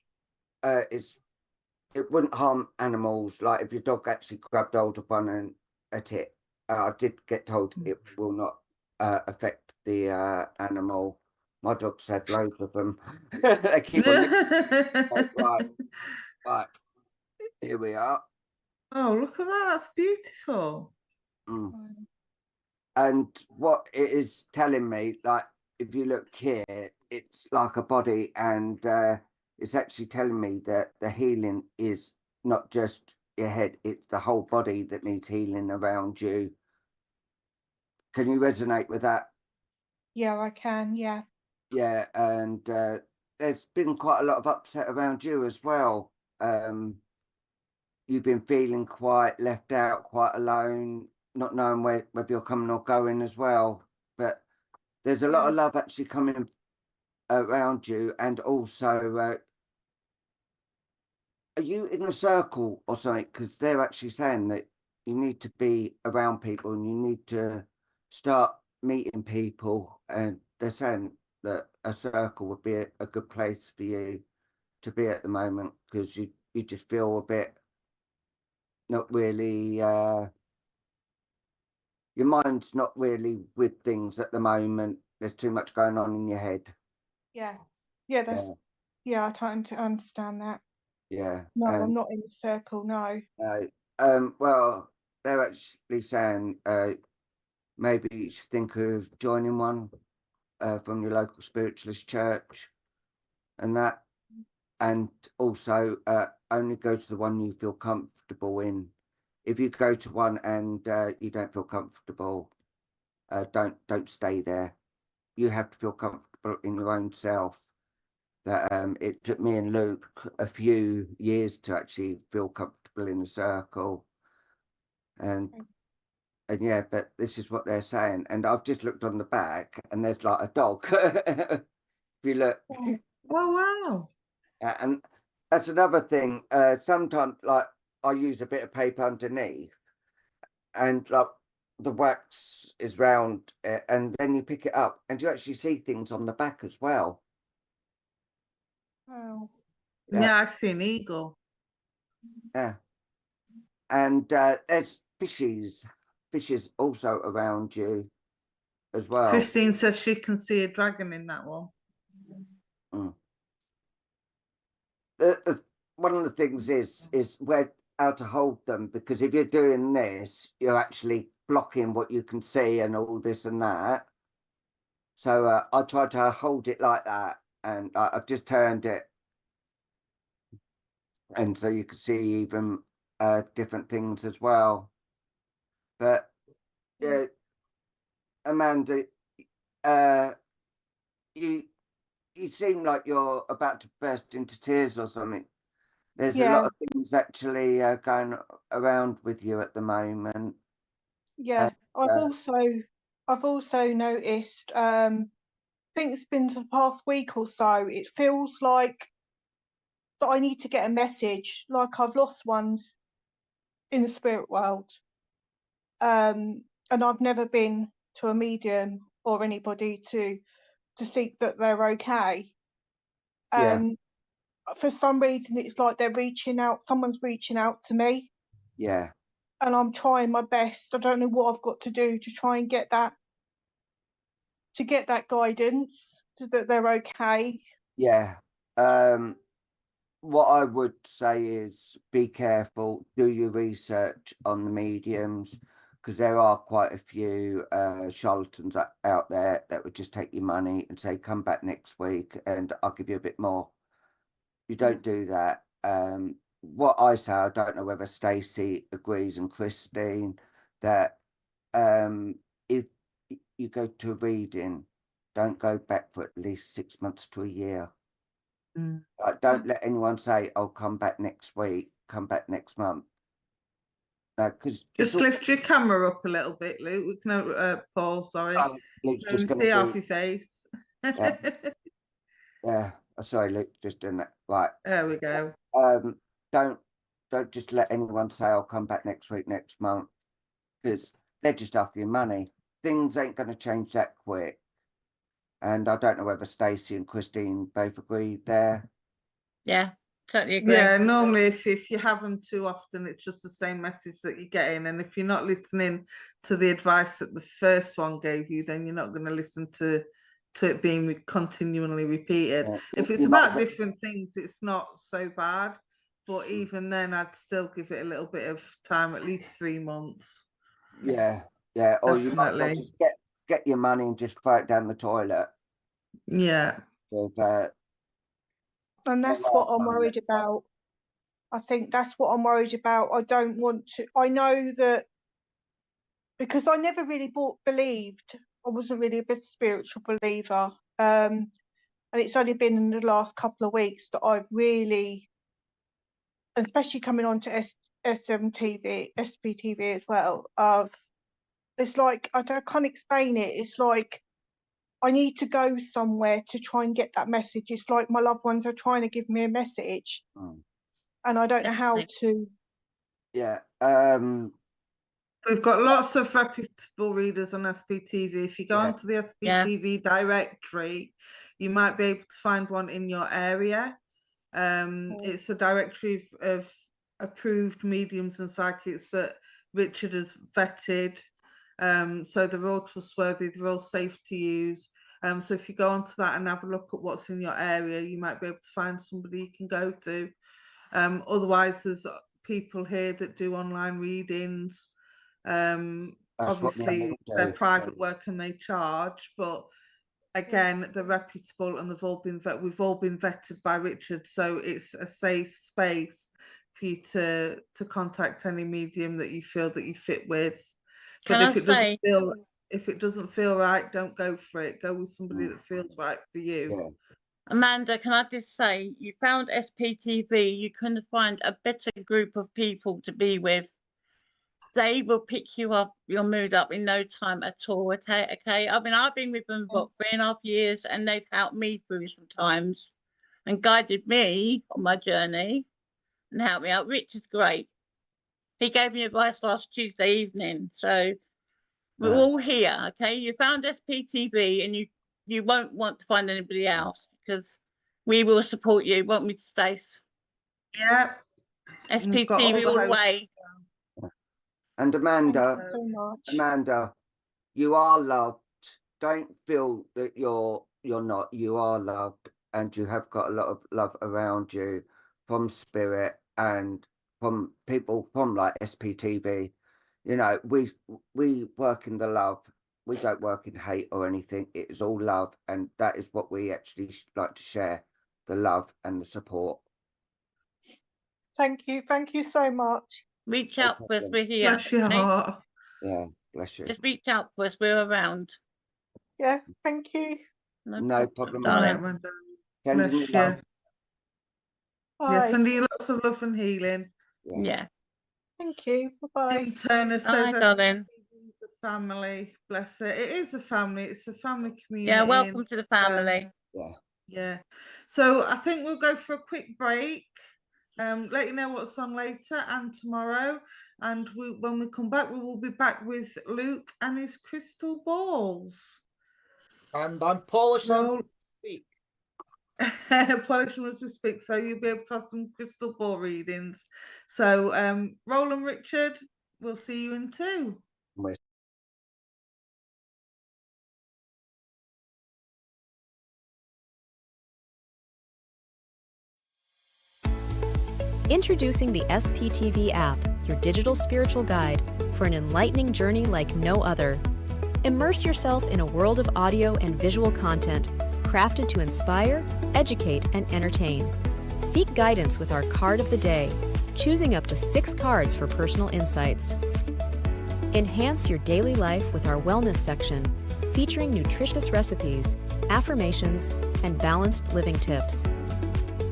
it wouldn't harm animals. Like if your dog actually grabbed hold of one and at it, I did get told it will not affect the animal. My dog's had loads of them. They keep on right. Here we are. Oh, look at that. That's beautiful. And what it is telling me, like if you look here, it's like a body, and it's actually telling me that the healing is not just your head, it's the whole body that needs healing around you. Can you resonate with that? Yeah, I can. Yeah. Yeah, and there's been quite a lot of upset around you as well. You've been feeling quite left out, quite alone, not knowing whether you're coming or going as well. But there's a lot of love actually coming around you, and also are you in a circle or something? Because they're actually saying that you need to be around people and you need to start meeting people, and they're saying that a circle would be a good place for you to be at the moment, because you just feel a bit not really your mind's not really with things at the moment. There's too much going on in your head. Yeah, yeah, that's yeah. I totally understand that. Yeah. No, I'm And not in a circle. No. well, they're actually saying maybe you should think of joining one from your local spiritualist church, and that, and also only go to the one you feel comfortable in. If you go to one and you don't feel comfortable, don't stay there. You have to feel comfortable in your own self. That it took me and Luke a few years to actually feel comfortable in a circle, and yeah, but this is what they're saying. And I've just looked on the back, and there's like a dog. If you look, Oh wow. and that's another thing. Sometimes, like, I use a bit of paper underneath, and like the wax is round, and then you pick it up, and you actually see things on the back as well. Wow. Yeah, I've seen eagle. Yeah, and there's fishes also around you as well. Christine says she can see a dragon in that one. Mm. One of the things is where how to hold them, because if you're doing this, you're actually blocking what you can see and all this and that. So I try to hold it like that, and I've just turned it, and so you can see even different things as well. But Amanda, you seem like you're about to burst into tears or something. There's a lot of things actually going around with you at the moment. Yeah, I've also noticed. I think it's been for the past week or so. It feels like that I need to get a message, like I've lost ones in the spirit world. And I've never been to a medium or anybody to seek that they're okay. Yeah. For some reason, it's like they're reaching out. Someone's reaching out to me, Yeah. and I'm trying my best. I don't know what I've got to do to try and get that guidance that they're okay. Yeah. What I would say is be careful, do your research on the mediums, because there are quite a few charlatans out there that would just take your money and say, come back next week and I'll give you a bit more. You don't do that. What I say, I don't know whether Stacey agrees and Christine, that if you go to a reading, don't go back for at least 6 months to a year. Don't let anyone say, "Oh, come back next week, come back next month." No, because Just lift your camera up a little bit, Luke. We can Paul, sorry. Luke's Can just only going see to half your face. yeah. Sorry, Luke, just doing that. Right. There we go. Don't just let anyone say, "I'll come back next week, next month," because they're just after your money. Things ain't going to change that quick. And I don't know whether Stacey and Christine both agree there. Yeah, totally agree. Yeah, normally if you have them too often, it's just the same message that you're getting. And if you're not listening to the advice that the first one gave you, then you're not going to listen to it being continually repeated. Yeah. If it's You might about different things, it's not so bad. But even then, I'd still give it a little bit of time, at least 3 months. Yeah, yeah. Or you might as well Definitely. just get your money and just throw it down the toilet. Yeah. With, And that's the what last I'm one worried that- about. I think that's what I'm worried about. I don't want to. I know that because I never really believed. I wasn't really a bit spiritual believer. And it's only been in the last couple of weeks that I've really, especially coming on to SPTV as well. It's like I can't explain it. It's like I need to go somewhere to try and get that message. It's like my loved ones are trying to give me a message, and I don't know how to. Yeah. We've got lots of reputable readers on SPTV. If you go Yeah. onto the SPTV directory, you might be able to find one in your area. It's a directory of approved mediums and psychics that Richard has vetted. So they're all trustworthy, they're all safe to use. So if you go onto that and have a look at what's in your area, you might be able to find somebody you can go to. Otherwise, there's people here that do online readings. Obviously they're private work and they charge, but again, they're reputable and we've all been vetted by Richard, so it's a safe space for you to contact any medium that you feel that you fit with. But if it doesn't feel right, don't go for it. Go with somebody that feels right for you. Yeah. Amanda, can I just say, you found SPTV, you couldn't find a better group of people to be with. They will pick you up, your mood up in no time at all. Okay. I mean, I've been with them for 3.5 years, and they've helped me through some times and guided me on my journey and helped me out. Rich is great. He gave me advice last Tuesday evening. So we're all here. Okay. You found SPTV, and you won't want to find anybody else, because we will support you. Won't we, Stace? Yeah. SPTV all the way. And Amanda, Thank you so much. Amanda, you are loved. Don't feel that you're not. You are loved, and you have got a lot of love around you from spirit and from people from like SPTV. You know, we work in the love. We don't work in hate or anything. It is all love, and that is what we actually like to share: the love and the support. Thank you so much. Reach out for us. We're here. Bless your heart. Yeah, bless you. Just reach out for us. We're around. Yeah, thank you. No problem, darling. Sending you love. Yeah, Bye. sending you lots of love and healing. Yeah. Thank you. Bye-bye. Tim Turner says Bye, darling. it's a family. Bless it. It is a family. It's a family community. Yeah, welcome to the family. Yeah. So I think we'll go for a quick break. Let you know what's on later and tomorrow. And when we come back, we will be back with Luke and his crystal balls. And I'm polishing as we speak. Polishing as we speak, so you'll be able to have some crystal ball readings. So Roland, Richard, we'll see you in 2. Introducing the SPTV app, your digital spiritual guide for an enlightening journey like no other. Immerse yourself in a world of audio and visual content crafted to inspire, educate, and entertain. Seek guidance with our card of the day, choosing up to 6 cards for personal insights. Enhance your daily life with our wellness section, featuring nutritious recipes, affirmations, and balanced living tips.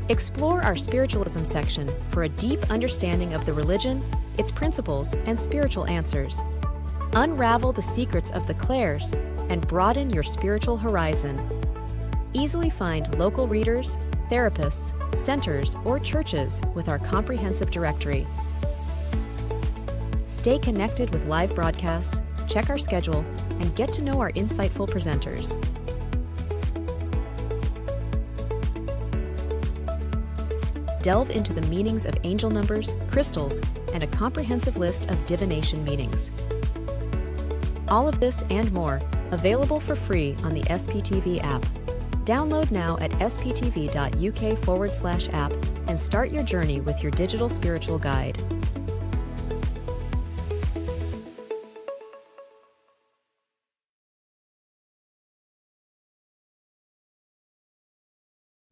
Explore our spiritualism section for a deep understanding of the religion, its principles, and spiritual answers. Unravel the secrets of the clairs and broaden your spiritual horizon. Easily find local readers, therapists, centers, or churches with our comprehensive directory. Stay connected with live broadcasts, check our schedule, and get to know our insightful presenters. Delve into the meanings of angel numbers, crystals, and a comprehensive list of divination meanings. All of this and more, available for free on the SPTV app. Download now at sptv.uk/app and start your journey with your digital spiritual guide.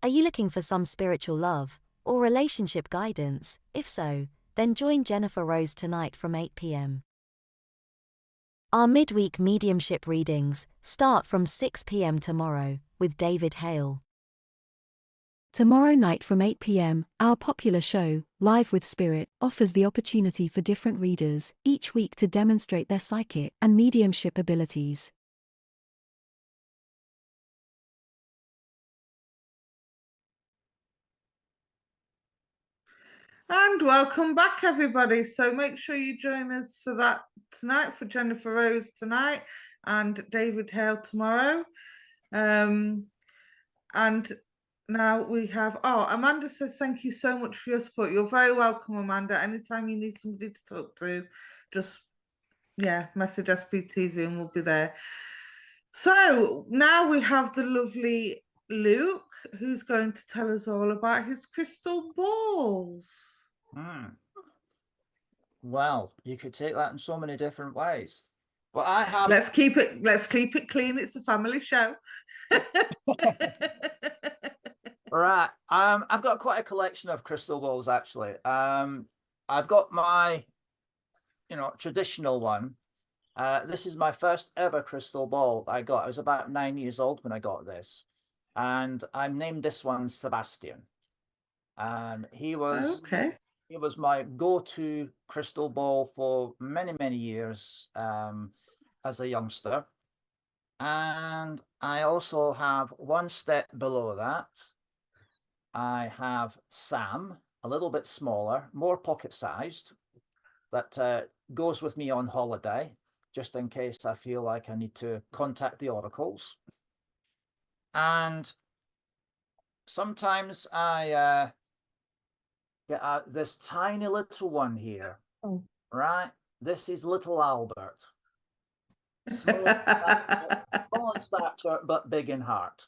Are you looking for some spiritual love or relationship guidance? If so, then join Jennifer Rose tonight from 8 p.m. Our midweek mediumship readings start from 6 p.m. tomorrow with David Hale. Tomorrow night from 8 p.m, our popular show, Live with Spirit, offers the opportunity for different readers each week to demonstrate their psychic and mediumship abilities. And welcome back, everybody. So make sure you join us for that tonight, for Jennifer Rose tonight and David Hale tomorrow. And now we have, Amanda says, thank you so much for your support. You're very welcome, Amanda. Anytime you need somebody to talk to, just, message SPTV and we'll be there. So now we have the lovely Luke, who's going to tell us all about his crystal balls. Well, you could take that in so many different ways. Well, I have. Let's keep it clean. It's a family show. Right. I've got quite a collection of crystal balls, actually. I've got my, traditional one. This is my first ever crystal ball I got. I was about 9 years old when I got this, and I named this one Sebastian. And he was my go-to crystal ball for many, many years as a youngster. And I also have one step below that. I have Sam, a little bit smaller, more pocket-sized, that goes with me on holiday, just in case I feel like I need to contact the oracles. And sometimes I get this tiny little one here, right? This is little Albert. Small in stature, but big in heart.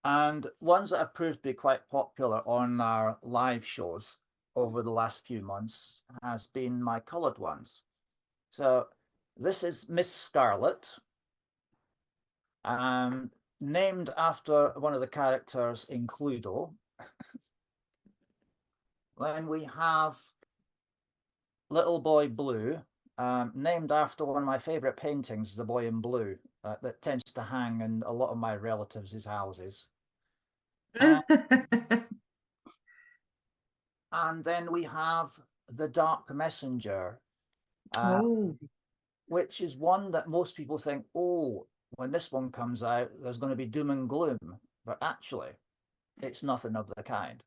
And ones that have proved to be quite popular on our live shows over the last few months has been my coloured ones. So this is Miss Scarlet, named after one of the characters in Cluedo. Then we have Little Boy Blue, named after one of my favourite paintings, The Boy in Blue, that tends to hang in a lot of my relatives' houses. And then we have The Dark Messenger, which is one that most people think, when this one comes out, there's going to be doom and gloom. But actually, it's nothing of the kind.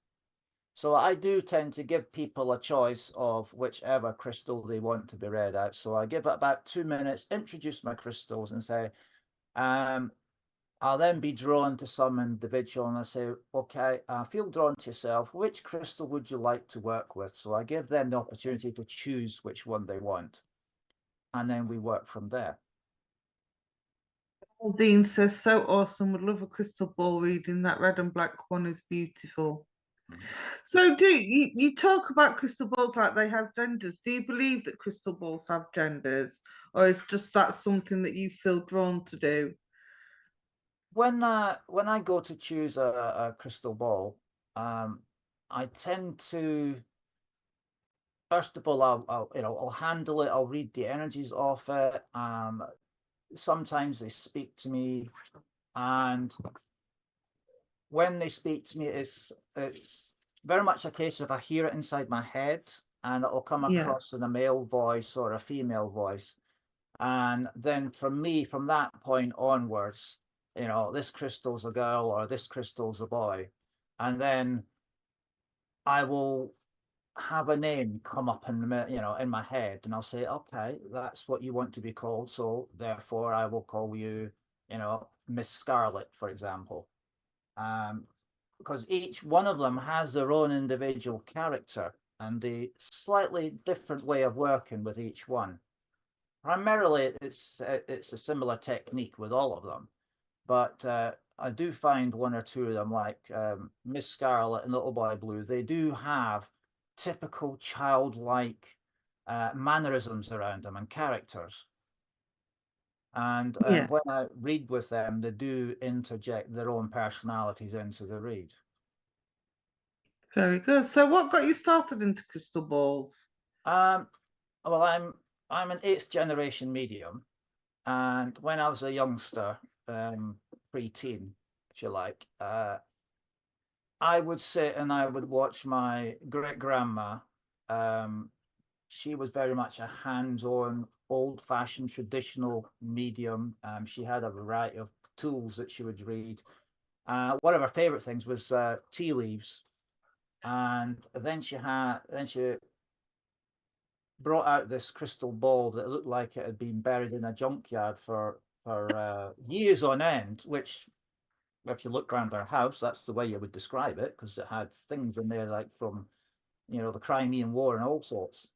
So I do tend to give people a choice of whichever crystal they want to be read out. So I give it about 2 minutes, introduce my crystals and say, I'll then be drawn to some individual and I say, okay, I feel drawn to yourself. Which crystal would you like to work with? So I give them the opportunity to choose which one they want. And then we work from there. Dean says, so awesome. Would love a crystal ball reading. That red and black one is beautiful. So do you talk about crystal balls like they have genders? Do you believe that crystal balls have genders? Or is just that something that you feel drawn to do? When I go to choose a crystal ball, I tend to, first of all, I'll handle it. I'll read the energies of it. Sometimes they speak to me, and when they speak to me, it's very much a case of I hear it inside my head, and it'll come across in a male voice or a female voice, and then from that point onwards, this crystal's a girl or this crystal's a boy, and then I will have a name come up in my head, and I'll say, okay, that's what you want to be called, so therefore I will call you, Miss Scarlet, for example, because each one of them has their own individual character and a slightly different way of working with each one. Primarily, it's a similar technique with all of them, but I do find one or two of them, like Miss Scarlet and Little Boy Blue, they do have typical childlike mannerisms around them and characters. And when I read with them, they do interject their own personalities into the read. Very good. So what got you started into crystal balls? Well, I'm an 8th generation medium, and when I was a youngster, pre-teen, if you like, I would sit and I would watch my great-grandma. She was very much a hands-on, old-fashioned, traditional medium. She had a variety of tools that she would read. One of her favorite things was tea leaves. And then she brought out this crystal ball that looked like it had been buried in a junkyard for years on end, which, if you look around her house, that's the way you would describe it, because it had things in there like from, the Crimean War and all sorts.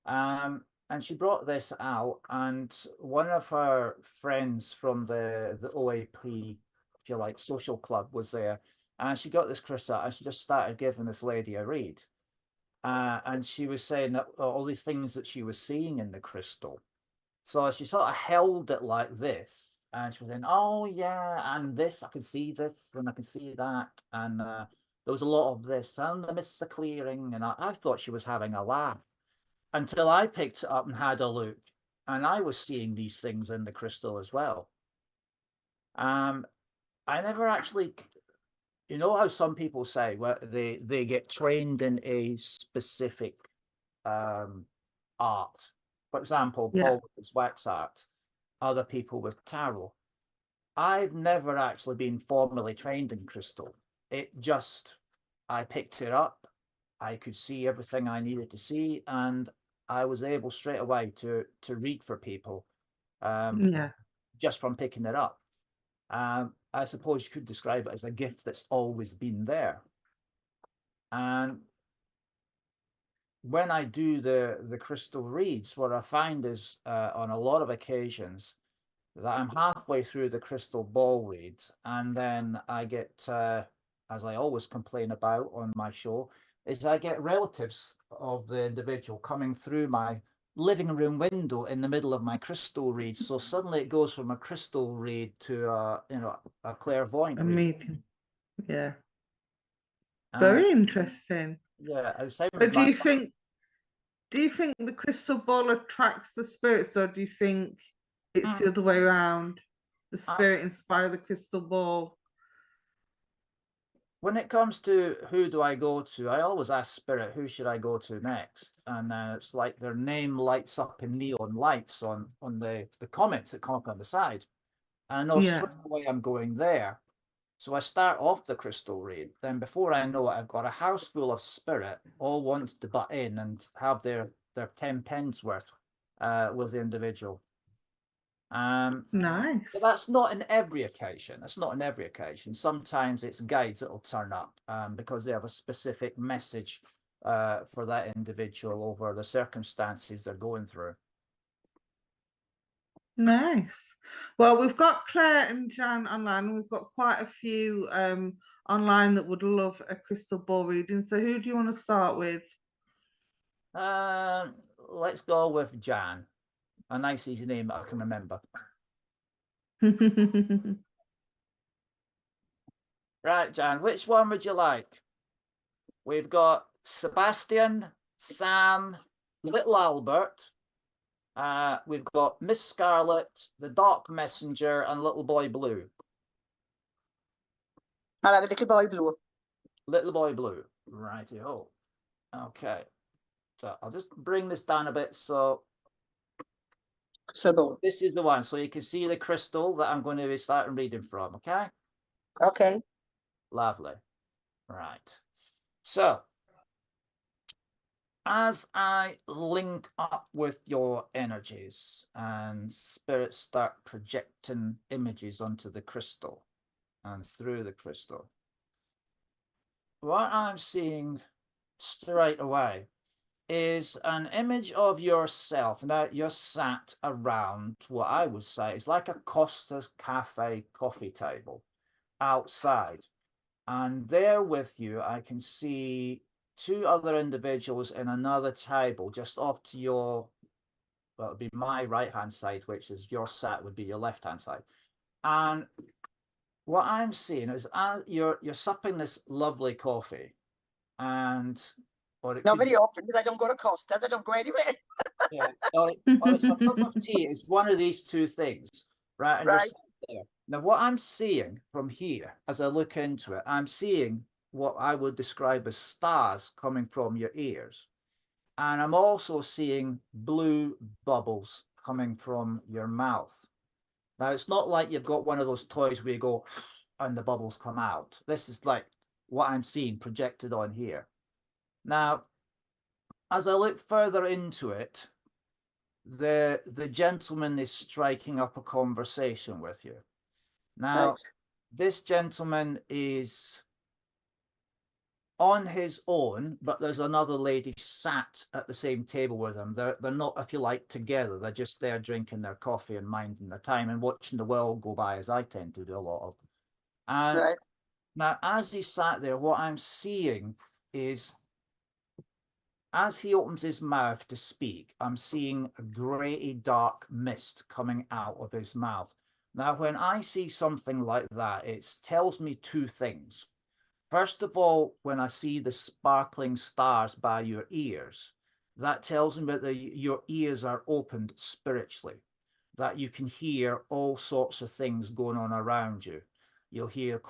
And she brought this out, and one of her friends from the OAP, if you like, social club was there, and she got this crystal and she just started giving this lady a read. And she was saying that all these things that she was seeing in the crystal. So she sort of held it like this, and she was saying, "Oh yeah, and this I can see this, and I can see that, and there was a lot of this, and the mists are clearing." And I thought she was having a laugh until I picked it up and had a look, and I was seeing these things in the crystal as well. I never actually, you know how some people say they get trained in a specific art. For example, Yeah. Paul with his wax art, other people with tarot. I've never actually been formally trained in crystal. I picked it up, I could see everything I needed to see, and I was able straight away to read for people, Yeah. just from picking it up. I suppose you could describe it as a gift that's always been there. And when I do the crystal reads, what I find is on a lot of occasions that I'm halfway through the crystal ball read, and then I get, as I always complain about on my show, is I get relatives of the individual coming through my living room window in the middle of my crystal read. So suddenly it goes from a crystal read to a clairvoyant A read. meeting. Yeah. And Very interesting. yeah, same So with do my you think the crystal ball attracts the spirits, or do you think it's the other way around? The spirit inspire the crystal ball? when it comes to who do I go to, I always ask spirit, who should I go to next? And it's like their name lights up in neon lights on the comments that come up on the side. And I know Yeah. straight away I'm going there. So I start off the crystal read. Then before I know it, I've got a house full of spirit, all wants to butt in and have their 10 pence worth with the individual. But Nice. that's not in every occasion. That's not in every occasion. Sometimes it's guides that will turn up because they have a specific message for that individual over the circumstances they're going through. Nice. Well, we've got Claire and Jan online, and we've got quite a few online that would love a crystal ball reading. So who do you want to start with? Let's go with Jan. A nice easy name that I can remember. Right, Jan, which one would you like? We've got Sebastian, Sam, Little Albert. We've got Miss Scarlet, the Dark Messenger, and Little Boy Blue. I'll have a Little Boy Blue. Little Boy Blue. Righty-ho. Okay. So I'll just bring this down a bit. So this is the one. So you can see the crystal that I'm going to be starting reading from. Okay. Okay. Lovely. Right. So as I link up with your energies and spirits start projecting images onto the crystal and through the crystal, what I'm seeing straight away is an image of yourself. Now you're sat around what I would say is like a Costa's Cafe coffee table outside, and there with you I can see two other individuals in another table just off to your, well, it'd be my right hand side, which is your sat would be your left hand side. And what I'm seeing is you're supping this lovely coffee, and not very often because I don't go to Costa's. I don't go anywhere. Yeah, or it's a cup of tea. It's one of these two things, right? And Right. you're sitting there. Now, what I'm seeing from here, as I look into it, I'm seeing what I would describe as stars coming from your ears, and I'm also seeing blue bubbles coming from your mouth. Now, it's not like you've got one of those toys where you go and the bubbles come out. This is like what I'm seeing projected on here. Now, as I look further into it, the gentleman is striking up a conversation with you. Now, Right. this gentleman is on his own, but there's another lady sat at the same table with him. They're not, if you like, together. They're just there drinking their coffee and minding their time and watching the world go by, as I tend to do a lot of. And Right. now, as he sat there, what I'm seeing is, as he opens his mouth to speak, I'm seeing a grey, dark mist coming out of his mouth. Now, when I see something like that, it tells me two things. First of all, when I see the sparkling stars by your ears, that tells me that your ears are opened spiritually, that you can hear all sorts of things going on around you. You'll hear,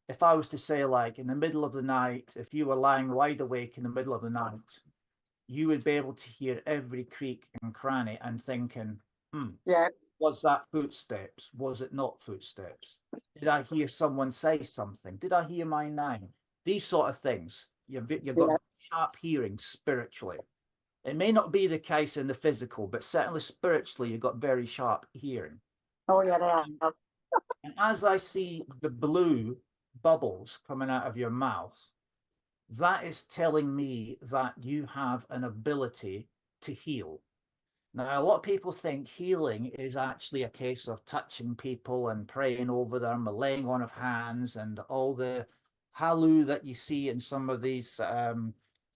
if I was to say, like, in the middle of the night, if you were lying wide awake in the middle of the night, you would be able to hear every creak and cranny and thinking, Yeah. was that footsteps? Was it not footsteps? Did I hear someone say something? Did I hear my name? These sort of things. You've got sharp hearing spiritually. It may not be the case in the physical, but certainly spiritually, you've got very sharp hearing. Oh, yeah, they are. And as I see the blue bubbles coming out of your mouth, that is telling me that you have an ability to heal. Now, a lot of people think healing is actually a case of touching people and praying over them, laying on of hands, and all the halloo that you see in some of these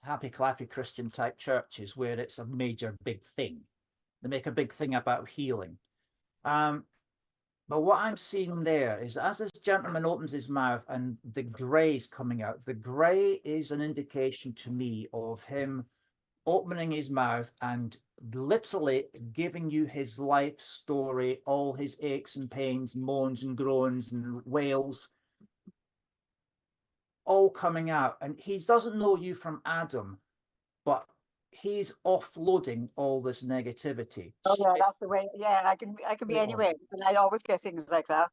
happy clappy Christian type churches where it's a major big thing. They make a big thing about healing. But what I'm seeing there is, as this gentleman opens his mouth and the grey is coming out, the grey is an indication to me of him opening his mouth and literally giving you his life story, all his aches and pains, moans and groans and wails, all coming out. And he doesn't know you from Adam, but he's offloading all this negativity. Oh, yeah, that's the way. Yeah, I can be anywhere, and I always get things like that.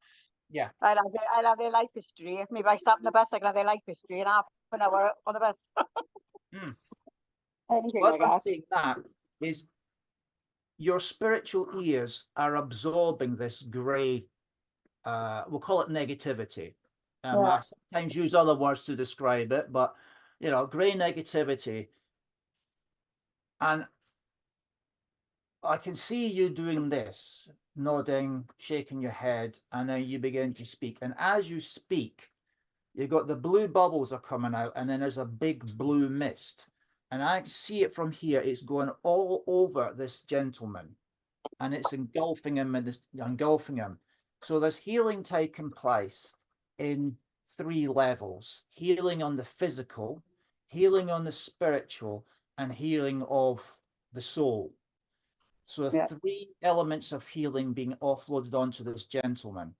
Yeah. I'll have their life history. If maybe I stop in the bus, I can have their life history in half an hour on the bus. Anything Well, like I'm that. saying that is your spiritual ears are absorbing this grey, we'll call it negativity. I sometimes use other words to describe it, but grey negativity. And I can see you doing this, nodding, shaking your head, and then you begin to speak. And as you speak, you've got the blue bubbles are coming out, and then there's a big blue mist. And I see it from here. It's going all over this gentleman, and it's engulfing him and engulfing him. So there's healing taking place in 3 levels: healing on the physical, healing on the spiritual, and healing of the soul. So 3 elements of healing being offloaded onto this gentleman.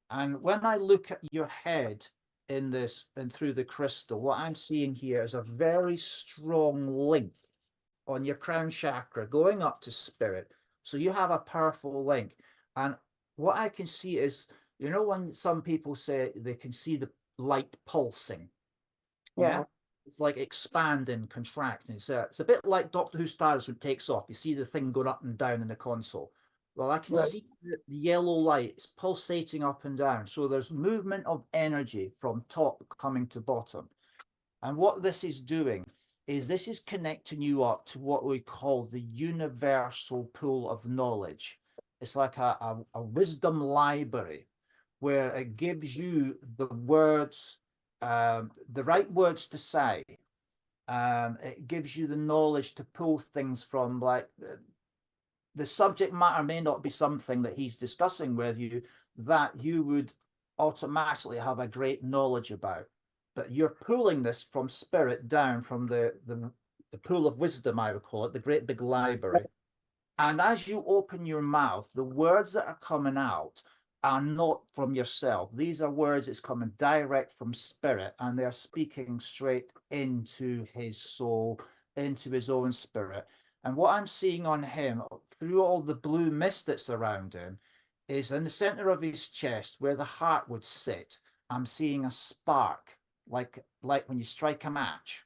And when I look at your head in this and through the crystal, what I'm seeing here is a very strong link on your crown chakra going up to spirit. So you have a powerful link. And what I can see is, when some people say they can see the light pulsing. Yeah. It's like expanding, contracting. It's a bit like Doctor Who stars when it takes off. You see the thing going up and down in the console. Well, I can see the yellow light. It's pulsating up and down. So there's movement of energy from top coming to bottom. And what this is doing is this is connecting you up to what we call the universal pool of knowledge. It's like a wisdom library where it gives you the words, the right words to say. It gives you the knowledge to pull things from, like the subject matter may not be something that he's discussing with you that you would automatically have a great knowledge about, but you're pulling this from spirit down from the pool of wisdom, I would call it, the great big library. And as you open your mouth, the words that are coming out are not from yourself. These are words that's coming direct from spirit, and they're speaking straight into his soul, into his own spirit. And what I'm seeing on him through all the blue mist that's around him is in the center of his chest where the heart would sit. I'm seeing a spark, like when you strike a match.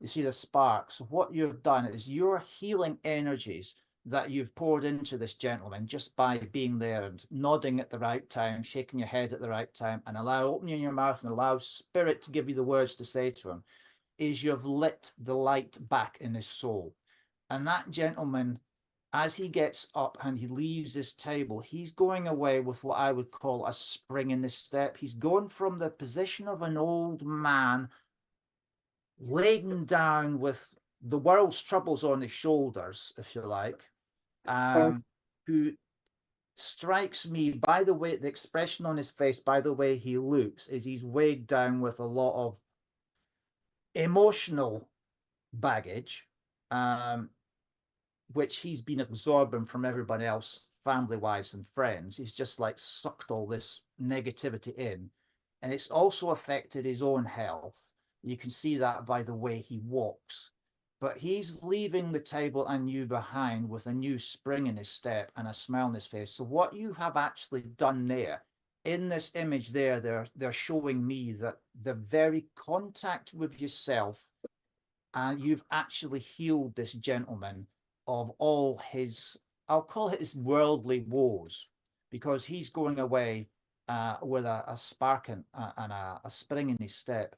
You see the sparks. So what you've done is you're healing energies that you've poured into this gentleman just by being there and nodding at the right time, shaking your head at the right time, and opening your mouth and allow spirit to give you the words to say to him, is you've lit the light back in his soul. And that gentleman, as he gets up and he leaves this table, he's going away with what I would call a spring in his step. He's going from the position of an old man laden down with the world's troubles on his shoulders, if you like, who strikes me by the way, the expression on his face, by the way he looks, is he's weighed down with a lot of emotional baggage, which he's been absorbing from everybody else, family-wise and friends. He's just like sucked all this negativity in. And it's also affected his own health. You can see that by the way he walks. But he's leaving the table and you behind with a new spring in his step and a smile on his face. So what you have actually done there, in this image there, they're showing me that the very contact with yourself, and you've actually healed this gentleman of all his, I'll call it his worldly woes, because he's going away with a spark and a spring in his step.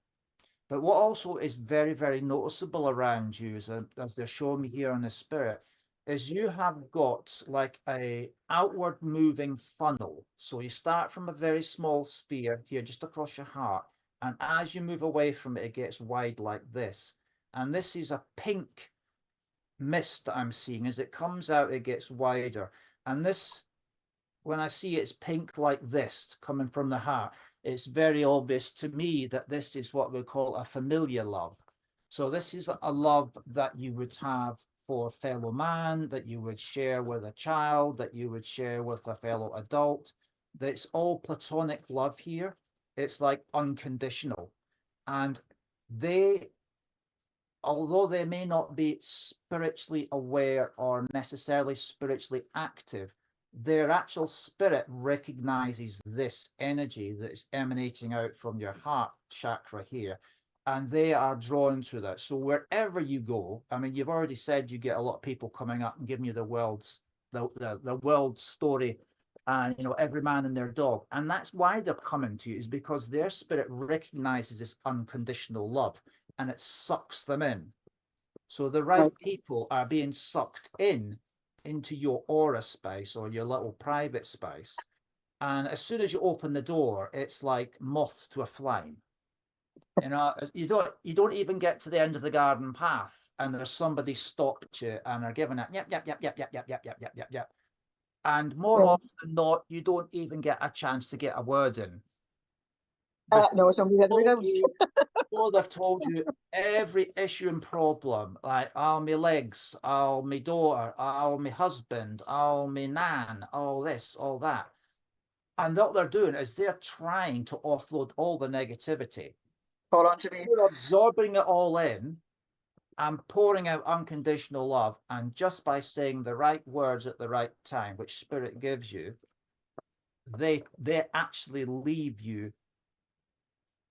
But what also is very, very noticeable around you, as they're showing me here on the spirit, is you have got like a outward moving funnel. So you start from a very small sphere here, just across your heart. And as you move away from it, it gets wide like this. And this is a pink mist that I'm seeing. As it comes out, it gets wider. And this, when I see it's pink like this coming from the heart, it's very obvious to me that this is what we call a familiar love. So this is a love that you would have for a fellow man, that you would share with a child, that you would share with a fellow adult. That's all platonic love here. It's like unconditional. And they, although they may not be spiritually aware or necessarily spiritually active, their actual spirit recognizes this energy that is emanating out from your heart chakra here, and they are drawn to that. So wherever you go, I mean, you've already said you get a lot of people coming up and giving you the world story, and you know, every man and their dog, and that's why they're coming to you, is because their spirit recognizes this unconditional love and it sucks them in. So the right people are being sucked in into your aura space or your little private space. And as soon as you open the door, it's like moths to a flame. You know, you don't even get to the end of the garden path and there's somebody stopped you and are giving it yep. And more often than not, you don't even get a chance to get a word in. No, somebody had the Or they've told you every issue and problem, like, oh, my legs, oh, my daughter, oh, my husband, oh, my nan, all this, all that. And what they're doing is they're trying to offload all the negativity. Hold on to me. You're absorbing it all in and pouring out unconditional love. And just by saying the right words at the right time, which spirit gives you, they actually leave you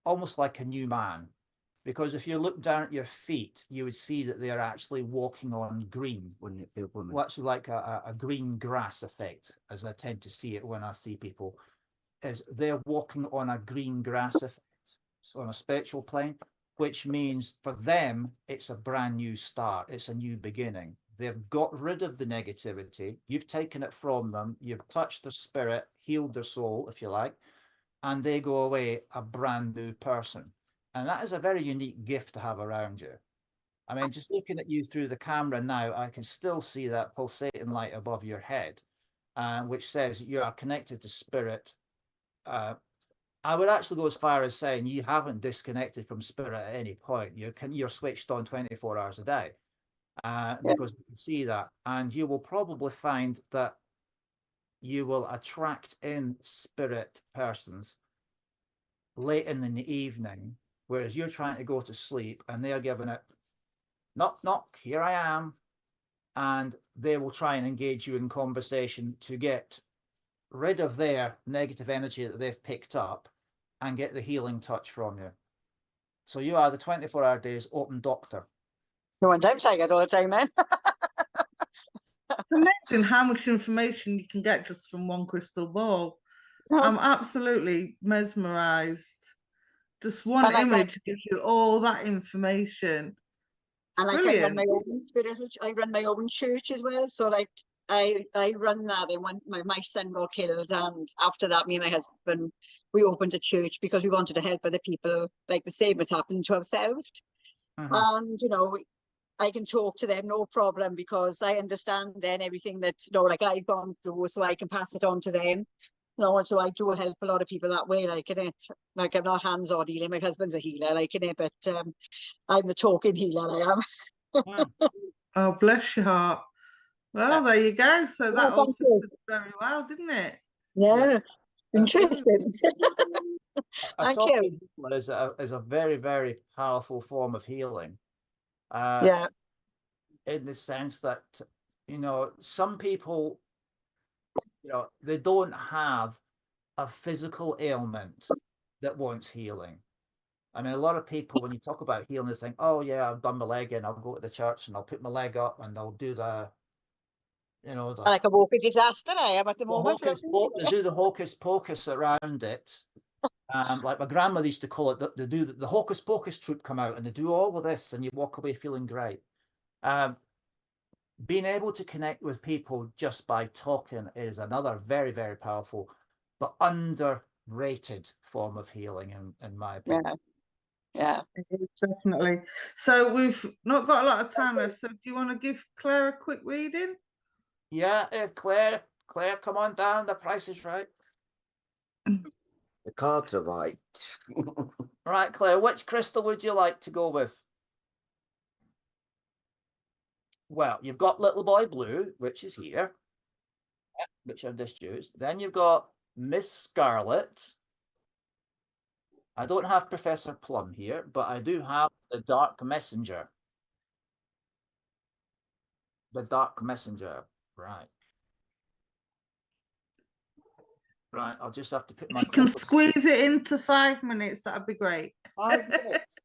almost like a new man. Because if you look down at your feet, you would see that they're actually walking on green. What's like a green grass effect, as I tend to see it when I see people, is they're walking on a green grass effect, so on a spiritual plane, which means for them, it's a brand new start. It's a new beginning. They've got rid of the negativity. You've taken it from them. You've touched their spirit, healed their soul, if you like, and they go away a brand new person. And that is a very unique gift to have around you. I mean, just looking at you through the camera now, I can still see that pulsating light above your head, which says you are connected to spirit. I would actually go as far as saying you haven't disconnected from spirit at any point. You're switched on 24 hours a day, because you can see that. And you will probably find that you will attract in spirit persons late in the evening, whereas you're trying to go to sleep and they're giving it, knock, knock, here I am. And they will try and engage you in conversation to get rid of their negative energy that they've picked up and get the healing touch from you. So you are the 24-hour days open doctor No wonder I'm tired all the time, man. Imagine how much information you can get just from one crystal ball. I'm absolutely mesmerized. Just one And image gives you all that information. And like Brilliant. I run my own spiritual, I run my own church as well. So like I run that. Then when my son got killed, and after that, me and my husband, we opened a church because we wanted to help other people, like the same has happened to ourselves. And you know, I can talk to them no problem because I understand then everything that like I've gone through, so I can pass it on to them. And so I do help a lot of people that way, like in it. Like I'm not hands-on healing. My husband's a healer, like in it, but I'm the talking healer. I am. Oh, bless your heart. Well, there you go. So that all fitted very well, didn't it? Yeah, interesting. A Thank you. talking healer is a very, very powerful form of healing. Yeah. In the sense that, you know, some people, you know, they don't have a physical ailment that wants healing. I mean, a lot of people, when you talk about healing, they think, oh, yeah, I've done my leg in, I'll go to the church and I'll put my leg up and I'll do the, you know, Like a walking disaster I am at the moment. They do the hocus pocus around it. Like my grandmother used to call it, they do the hocus pocus troop come out and they do all of this and you walk away feeling great. Being able to connect with people just by talking is another very, very powerful but underrated form of healing, in my opinion. Yeah, definitely. So we've not got a lot of time left. So do you want to give Claire a quick reading? Yeah, if Claire, come on down. The price is right. The cards are right. Right, Claire, which crystal would you like to go with? Well, you've got Little Boy Blue, which is here, which I've just used. Then you've got Miss Scarlet. I don't have Professor Plum here, but I do have the Dark Messenger. The Dark Messenger, right. Right, I'll just have to put my... If you can squeeze it into 5 minutes, that'd be great. 5 minutes?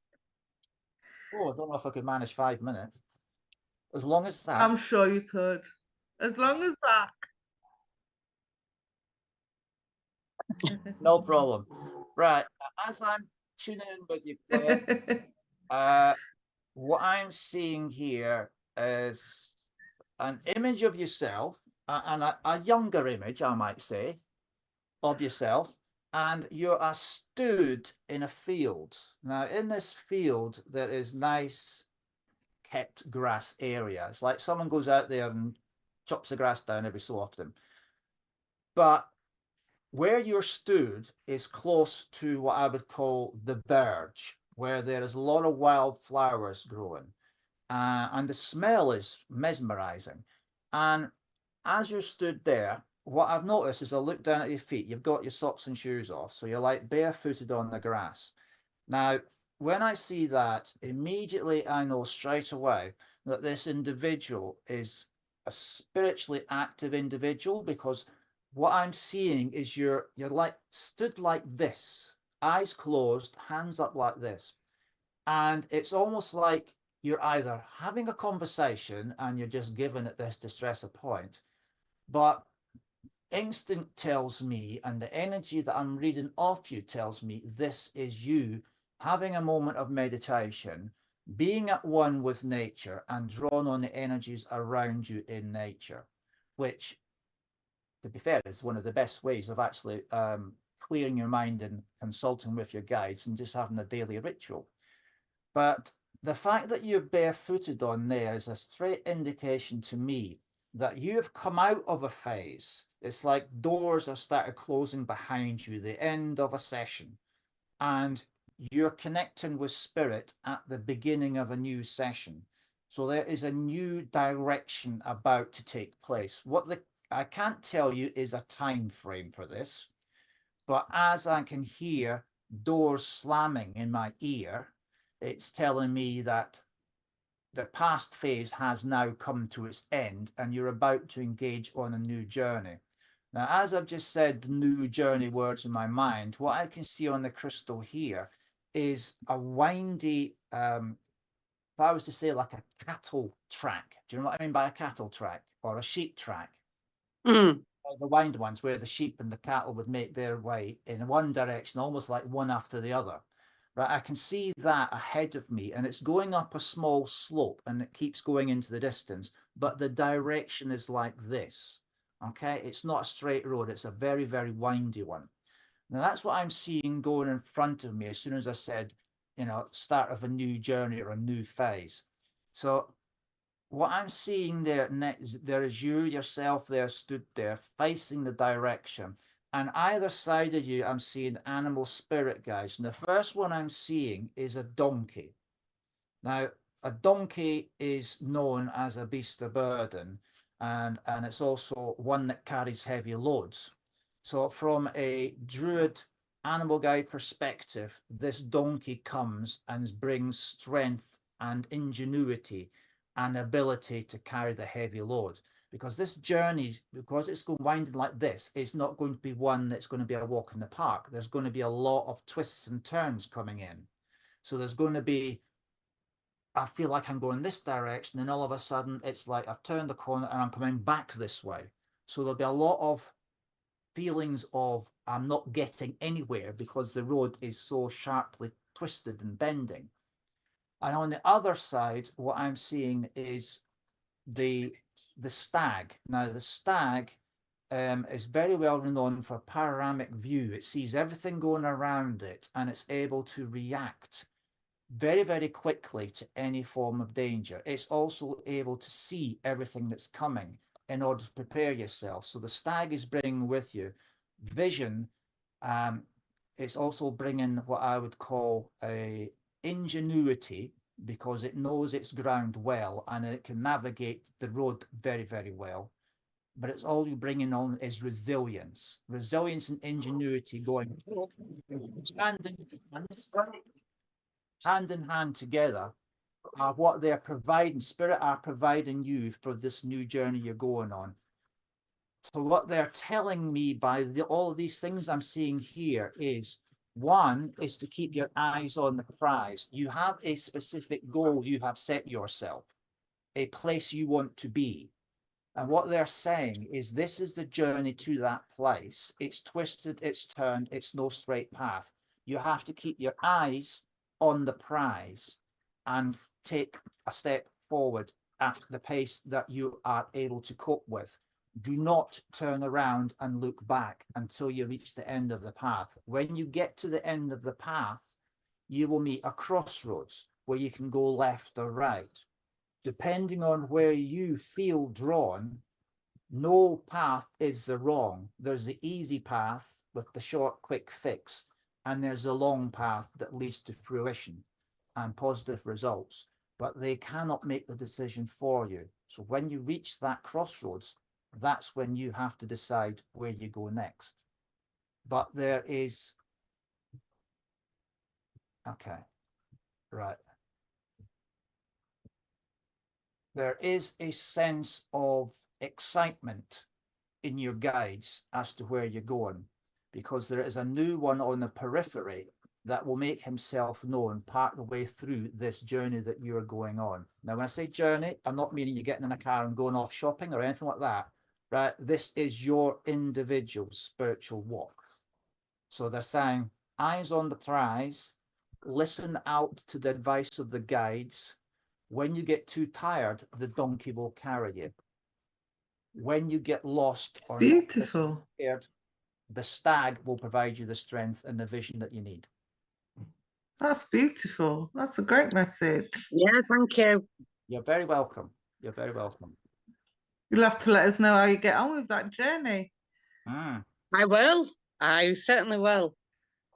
Oh, I don't know if I could manage 5 minutes. As long as that. I'm sure you could. As long as that. No problem. Right, as I'm tuning in with you, Claire, what I'm seeing here is an image of yourself, and a younger image, I might say, of yourself, and you're stood in a field. Now, in this field, there is nice kept grass area. It's like someone goes out there and chops the grass down every so often. But where you're stood is close to what I would call the verge, where there is a lot of wildflowers growing. And the smell is mesmerizing. And as you're stood there, what I've noticed is I look down at your feet, you've got your socks and shoes off, so you're like barefooted on the grass. Now, when I see that, immediately I know straight away that this individual is a spiritually active individual, because what I'm seeing is you're like stood like this, eyes closed, hands up like this. And it's almost like you're either having a conversation and you're just given at this to stress a point, but instinct tells me, and the energy that I'm reading off you tells me, this is you having a moment of meditation, being at one with nature and drawn on the energies around you in nature, which, to be fair, is one of the best ways of actually clearing your mind and consulting with your guides and just having a daily ritual. But the fact that you're barefooted on there is a straight indication to me that you have come out of a phase. It's like doors have started closing behind you, the end of a session, and you're connecting with spirit at the beginning of a new session. So there is a new direction about to take place. I can't tell you is a time frame for this, but as I can hear doors slamming in my ear, it's telling me that the past phase has now come to its end and you're about to engage on a new journey. Now, as I've just said, the new journey words in my mind, what I can see on the crystal here is a windy if I was to say like a cattle track, do you know what I mean by a cattle track or a sheep track? Mm. The wind ones where the sheep and the cattle would make their way in one direction, almost like one after the other. Right, I can see that ahead of me, and it's going up a small slope, and it keeps going into the distance, but the direction is like this. Okay, it's not a straight road, it's a very, very windy one. Now that's what I'm seeing going in front of me as soon as I said, you know, start of a new journey or a new phase. So what I'm seeing there next, there is you yourself there stood there facing the direction, and either side of you I'm seeing animal spirit guides, and the first one I'm seeing is a donkey. Now a donkey is known as a beast of burden, and it's also one that carries heavy loads. So from a druid animal guide perspective, this donkey comes and brings strength and ingenuity and ability to carry the heavy load, because this journey, because it's going winding like this, is not going to be one that's going to be a walk in the park. There's going to be a lot of twists and turns coming in. So there's going to be, I feel like I'm going this direction, and all of a sudden it's like I've turned the corner and I'm coming back this way. So there'll be a lot of feelings of I'm not getting anywhere because the road is so sharply twisted and bending. And on the other side, what I'm seeing is the stag. Now the stag is very well renowned for panoramic view. It sees everything going around it, and it's able to react very, very quickly to any form of danger. It's also able to see everything that's coming in order to prepare yourself. So the stag is bringing with you vision. It's also bringing what I would call a ingenuity, because it knows its ground well and it can navigate the road very, very well. But it's all you bringing on is resilience and ingenuity going hand in hand together, are what they're providing. Spirit are providing you for this new journey you're going on. So what they're telling me by all of these things I'm seeing here is, one is to keep your eyes on the prize. You have a specific goal you have set yourself, a place you want to be. And what they're saying is this is the journey to that place. It's twisted, it's turned, it's no straight path. You have to keep your eyes on the prize and take a step forward at the pace that you are able to cope with. Do not turn around and look back until you reach the end of the path. When you get to the end of the path, you will meet a crossroads where you can go left or right. Depending on where you feel drawn, no path is the wrong. There's the easy path with the short, quick fix, and there's a long path that leads to fruition and positive results, but they cannot make the decision for you. So when you reach that crossroads, that's when you have to decide where you go next. But there is, okay, right. There is a sense of excitement in your guides as to where you're going, because there is a new one on the periphery that will make himself known part of the way through this journey that you're going on. Now, when I say journey, I'm not meaning you're getting in a car and going off shopping or anything like that, right? This is your individual spiritual walk. So they're saying, eyes on the prize, listen out to the advice of the guides. When you get too tired, the donkey will carry you. When you get lost It's or beautiful. scared, the stag will provide you the strength and the vision that you need. That's beautiful. That's a great message. Yeah, thank you. You're very welcome. You're very welcome. You'll have to let us know how you get on with that journey. I will. I certainly will.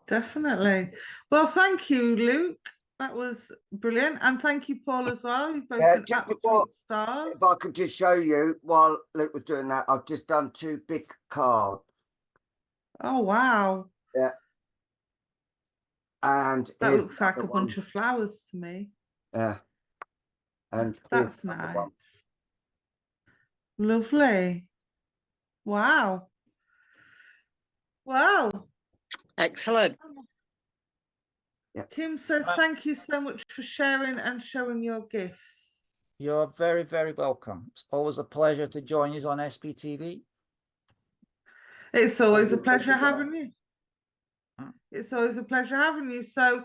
Definitely. Well, thank you, Luke. That was brilliant. And thank you, Paul, as well. You've both been Just absolute before, stars. if I could just show you while Luke was doing that, I've just done 2 big cards. Oh, wow. Yeah. And that looks like a bunch of flowers to me. Yeah. And that's nice. Lovely. Wow. Wow. Excellent. Kim says, thank you so much for sharing and showing your gifts. You're very, very welcome. It's always a pleasure to join you on SPTV. It's always a pleasure having you. It's always a pleasure having you. So,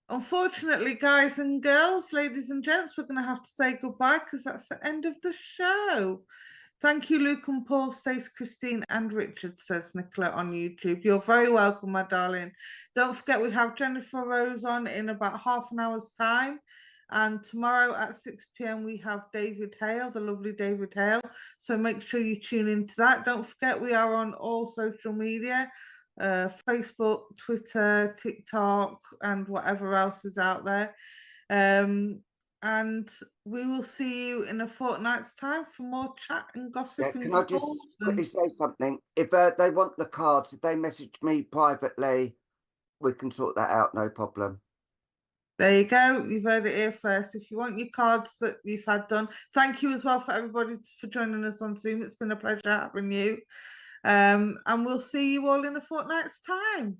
unfortunately, guys and girls, ladies and gents, we're going to have to say goodbye because that's the end of the show. Thank you, Luke and Paul, Stace, Christine and Richard, says Nicola on YouTube. You're very welcome, my darling. Don't forget we have Jennifer Rose on in about half an hour's time. And tomorrow at 6 p.m. we have David Hale, the lovely David Hale. So make sure you tune into that. Don't forget we are on all social media, Facebook, Twitter, TikTok, and whatever else is out there. And we will see you in a fortnight's time for more chat and gossip. Can I just quickly say something? If they want the cards, if they message me privately, we can sort that out, no problem. There you go. You've heard it here first. If you want your cards that you've had done, thank you as well for everybody for joining us on Zoom. It's been a pleasure having you. And we'll see you all in a fortnight's time.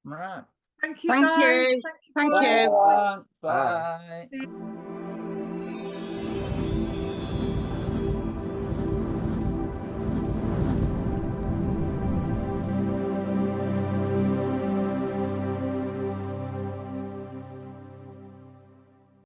All right. Thank you, guys. Thank you. Thank you. Thank you. Bye. Bye.